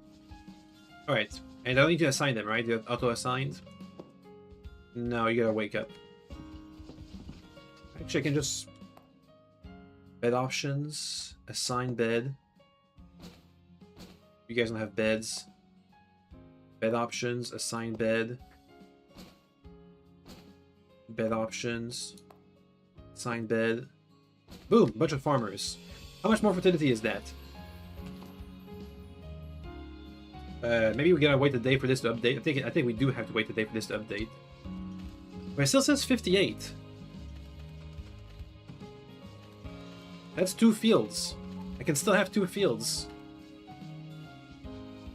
Alright. And I don't need to assign them, right? They're auto-assigned? No, you gotta wake up. Actually, I can just... Bed options. Assign bed. You guys don't have beds. Bed options. Assign bed. Bed options. Assign bed. Boom! Bunch of farmers. How much more fertility is that? Maybe we gotta wait a day for this to update. I think we do have to wait a day for this to update. But it still says 58. That's 2 fields. I can still have 2 fields.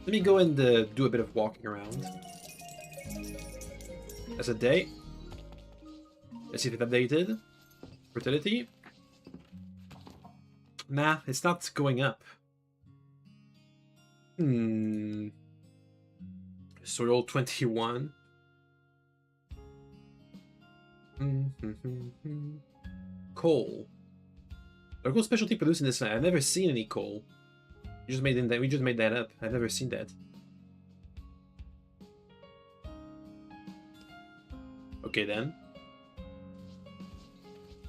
Let me go and do a bit of walking around. That's a day. Let's see if it's updated. Fertility. Nah, it's not going up. Soil 21. Coal. Local specialty producing this land. I've never seen any coal. We just made that up. I've never seen that. Okay then.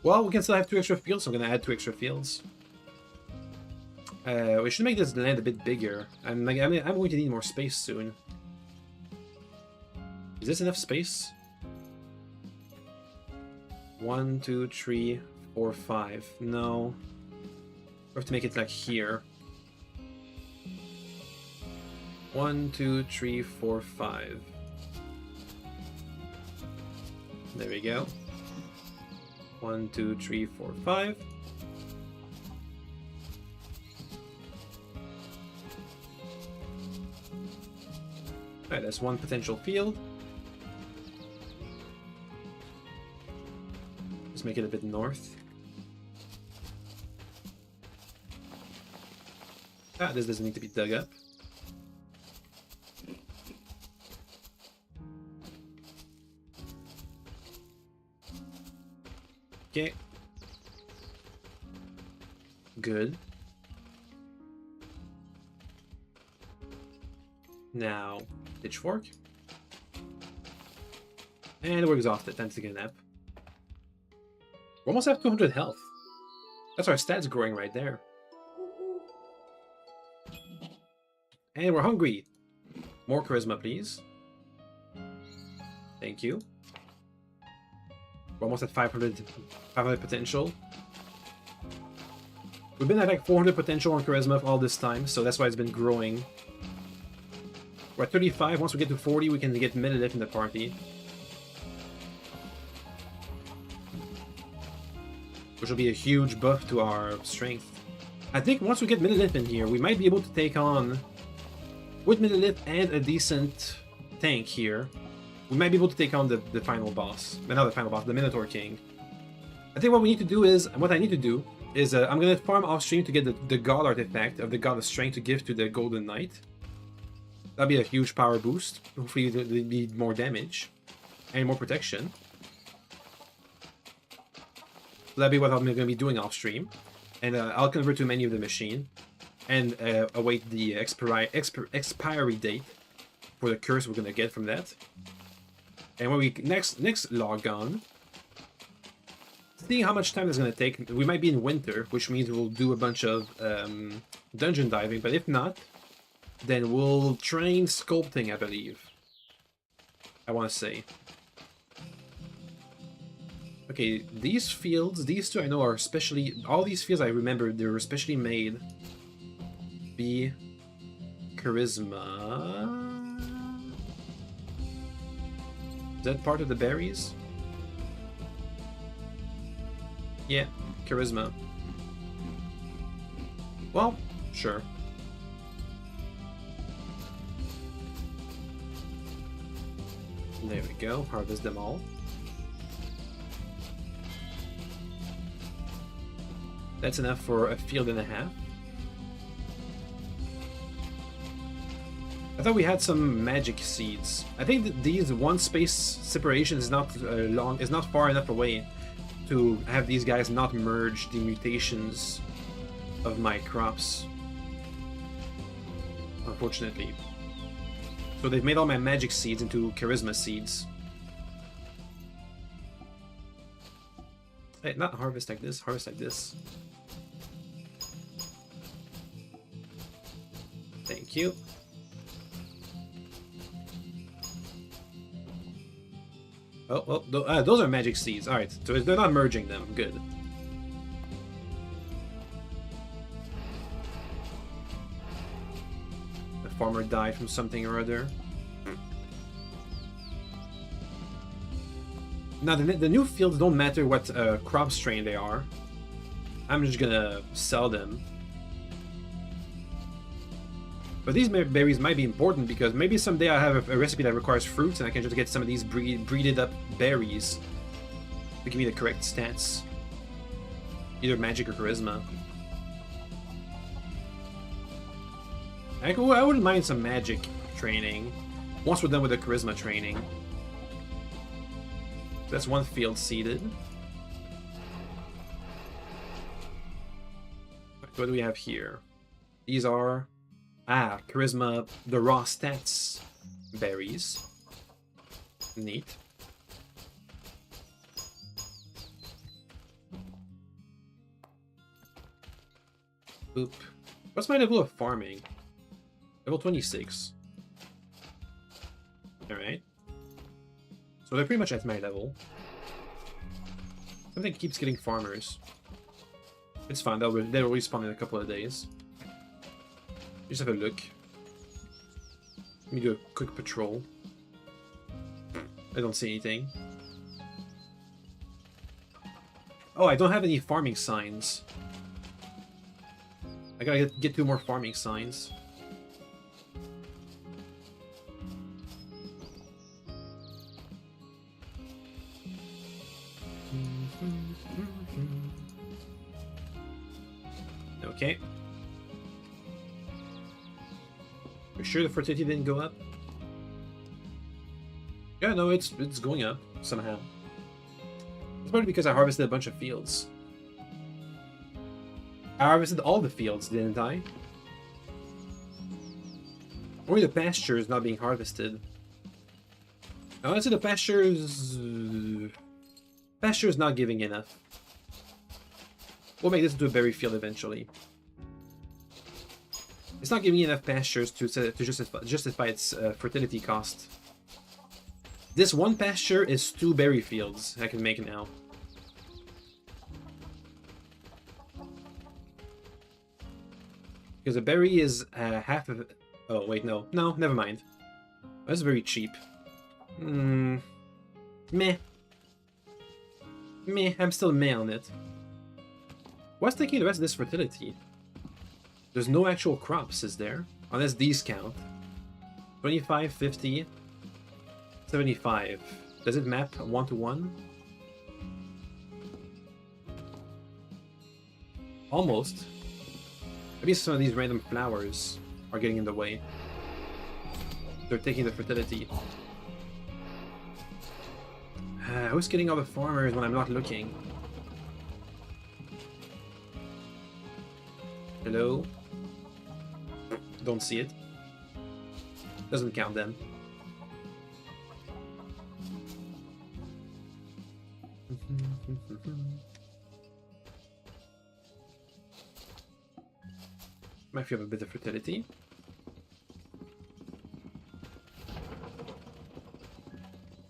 Well, we can still have 2 extra fields, so I'm gonna add 2 extra fields. We should make this land a bit bigger. I'm going to need more space soon. Is this enough space? 1, 2, 3, 4, 5. No. We have to make it like here. 1, 2, 3, 4, 5. There we go. 1, 2, 3, 4, 5. Alright, that's 1 potential field. Let's make it a bit north. Ah, this doesn't need to be dug up. Okay. Good. Now, pitchfork. And we're exhausted. Time to take a nap. We almost have 200 health. That's our stats growing right there. And we're hungry. More charisma, please. Thank you. We're almost at 500 potential. We've been at like 400 potential on charisma all this time, so that's why it's been growing. We're at 35. Once we get to 40, we can get Metalith in the party. Which will be a huge buff to our strength. I think once we get Metalith in here, we might be able to take on... With Metalith and a decent tank here, we might be able to take on the final boss. Not the final boss, the Minotaur King. I think what we need to do is... What I need to do is I'm going to farm off stream to get the God artifact of the God of Strength to give to the Golden Knight. That'll be a huge power boost. Hopefully there'll be more damage and more protection. So that'll be what I'm going to be doing off stream. And I'll convert to menu of the machine and await the expiry date for the curse we're going to get from that. And when we next log on, seeing how much time it's going to take, we might be in winter, which means we'll do a bunch of dungeon diving, but if not, then we'll train sculpting, I believe. I want to say. Okay, these fields, these two I know are especially... All these fields I remember, they were especially made. Be charisma... Is that part of the berries? Yeah, charisma. Well, sure. There we go, harvest them all. That's enough for a field and a half. I thought we had some magic seeds. I think that these one space separation is not not far enough away to have these guys not merge the mutations of my crops. Unfortunately. So they've made all my magic seeds into charisma seeds. Hey, not harvest like this, harvest like this. Thank you. Those are magic seeds. Alright, so they're not merging them. Good. The farmer died from something or other. Now, the new fields don't matter what crop strain they are. I'm just gonna sell them. But these berries might be important because maybe someday I have a recipe that requires fruits and I can just get some of these breeded up berries to give me the correct stats. Either magic or charisma. I wouldn't mind some magic training once we're done with the charisma training. That's one field seeded. What do we have here? These are... charisma, the raw stats berries. Neat. Oop. What's my level of farming? Level 26. Alright. So they're pretty much at my level. Something keeps getting farmers. It's fine, they'll respawn in a couple of days. Just have a look. Let me do a quick patrol. I don't see anything. Oh, I don't have any farming signs. I gotta get 2 more farming signs. Okay. Are you sure the fertility didn't go up? Yeah, no, it's going up somehow. It's probably because I harvested a bunch of fields. I harvested all the fields, didn't I? Only the pasture is not being harvested. Honestly, the pasture is not giving enough. We'll make this into a berry field eventually. It's not giving me enough pastures to justify its fertility cost. This one pasture is 2 berry fields I can make now. Because a berry is half of it. Oh, wait, no. No, never mind. That's very cheap. Meh. Meh, I'm still meh on it. What's taking the rest of this fertility? There's no actual crops, is there? Unless these count. 25, 50, 75. Does it map 1-to-1? Almost. Maybe some of these random flowers are getting in the way. They're taking the fertility. Who's getting all the farmers when I'm not looking? Hello? Don't see it. Doesn't count then. Might have a bit of fertility.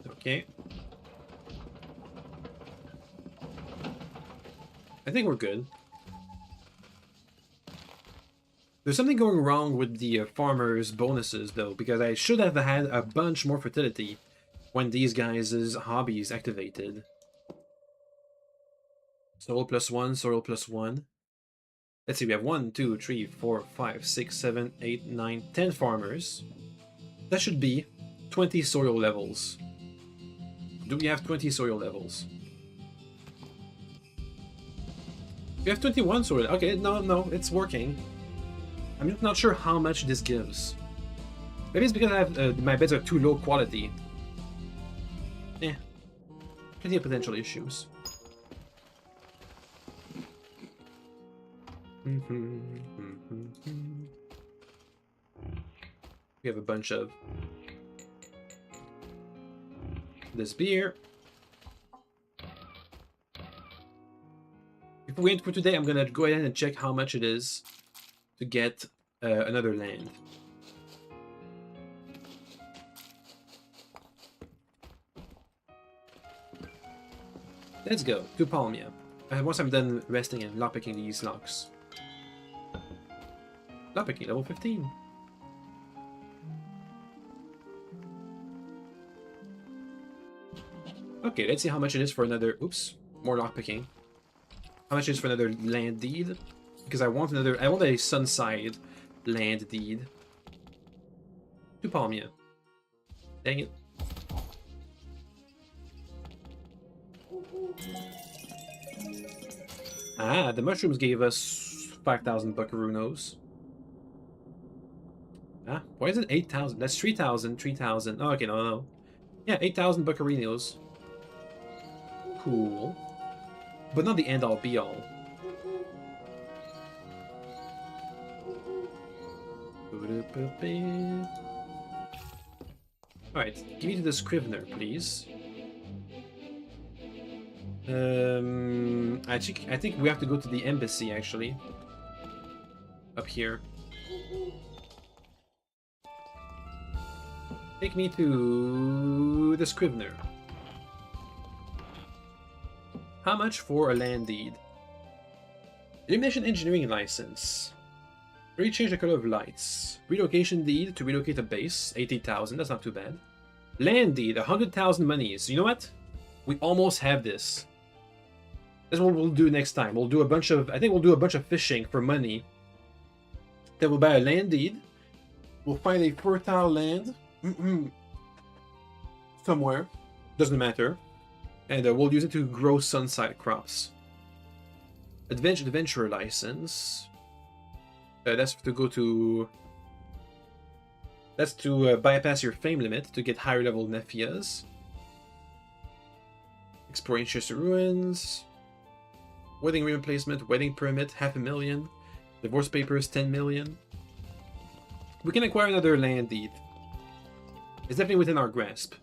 Okay. I think we're good. There's something going wrong with the farmers' bonuses, though, because I should have had a bunch more fertility when these guys' hobby is activated. Soil +1, soil +1. Let's see, we have 1, 2, 3, 4, 5, 6, 7, 8, 9, 10 farmers. That should be 20 soil levels. Do we have 20 soil levels? We have 21 soil. Okay, no, it's working. I'm just not sure how much this gives. Maybe it's because I have my beds are too low quality. Eh, plenty of potential issues. We have a bunch of this beer. If we wait for today, I'm gonna go ahead and check how much it is to get another land. Let's go to Palmia. Once I'm done resting and lockpicking these locks. Lockpicking level 15. Okay, let's see how much it is for another. Oops, more lockpicking. How much is for another land deed? Because I want another. I want a Sunside land deed. To Palmia. Dang it. Ah, the mushrooms gave us 5,000 buckaroos. Ah, why is it 8,000? That's 3,000, 3,000. Oh, okay, no. Yeah, 8,000 buckaroos. Cool. But not the end-all be-all. Alright, give me to the Scrivener, please. I think we have to go to the embassy, actually. Up here. Take me to the Scrivener. How much for a land deed? Illumination engineering license. Rechange the color of lights. Relocation deed to relocate a base. 80,000, that's not too bad. Land deed, 100,000 monies. You know what? We almost have this. That's what we'll do next time. We'll do a bunch of, I think we'll do a bunch of fishing for money. Then we'll buy a land deed. We'll find a fertile land. Somewhere. Doesn't matter. And we'll use it to grow sunside crops. Adventurer license. That's to go to... That's to bypass your fame limit to get higher level Nephias. Explore ancient ruins. Wedding ring replacement, wedding permit, 500,000. Divorce papers, 10 million. We can acquire another land deed. It's definitely within our grasp.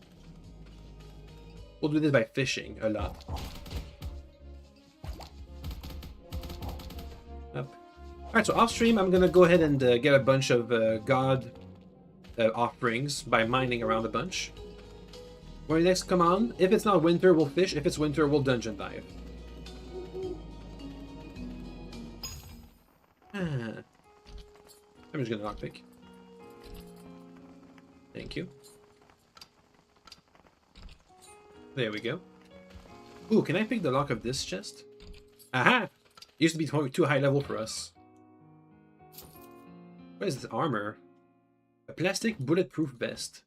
We'll do this by fishing a lot. Up. Alright, so off stream, I'm gonna go ahead and get a bunch of god offerings by mining around a bunch. When next come on, if it's not winter, we'll fish. If it's winter, we'll dungeon dive. I'm just gonna lockpick. Thank you. There we go. Ooh, can I pick the lock of this chest? Aha! It used to be too high level for us. What is this armor? A plastic bulletproof vest.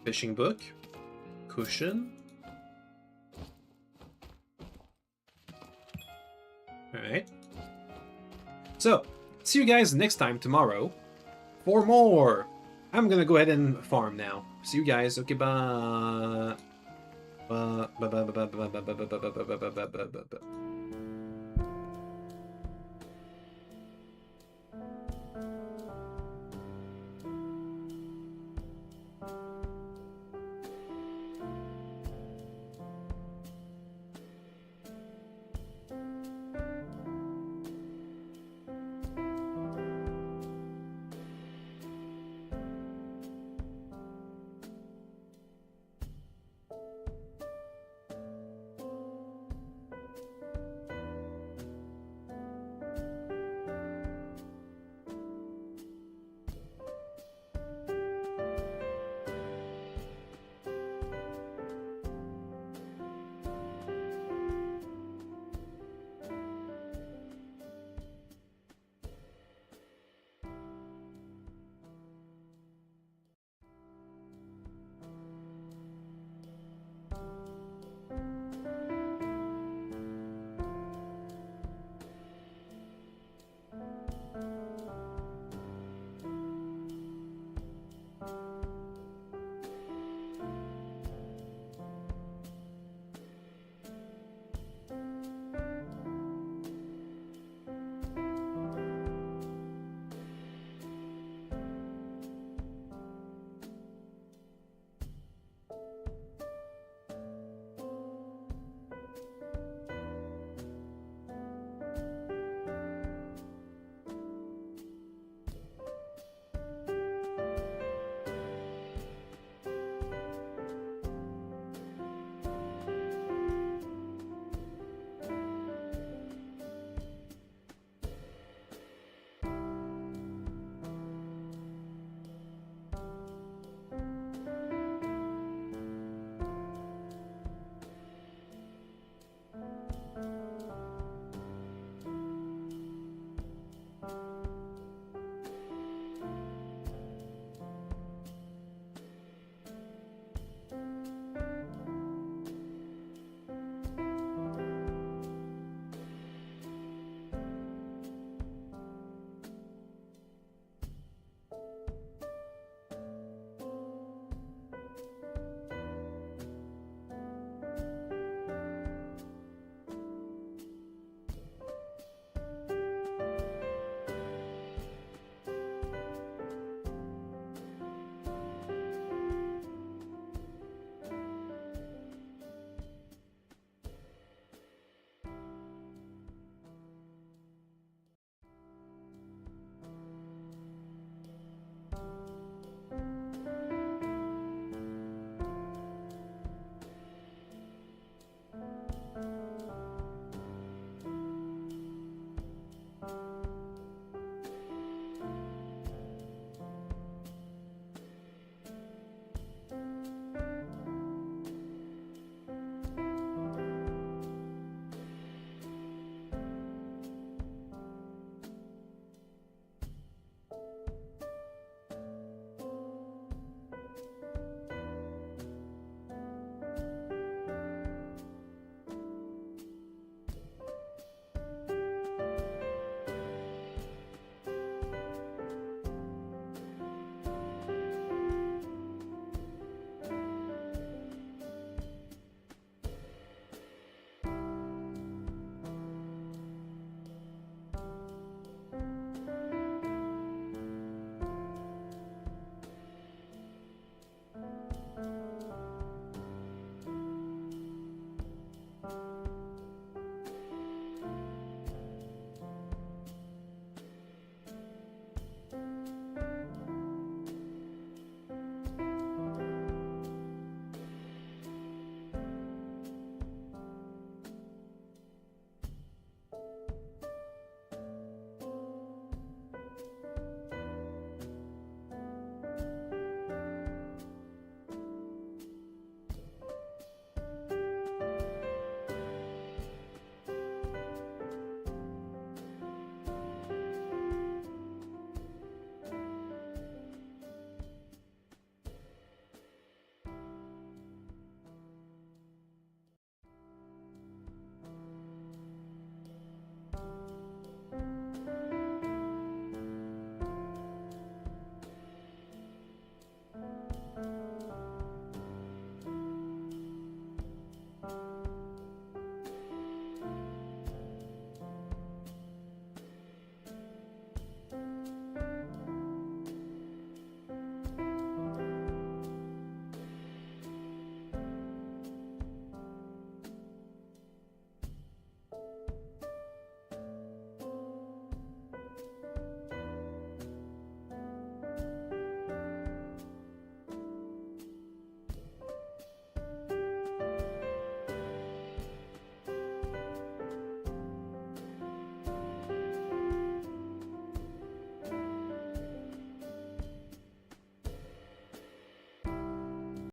Fishing book. Cushion. Alright. So, see you guys next time tomorrow for more. I'm gonna go ahead and farm now. See you guys. Okay, bye.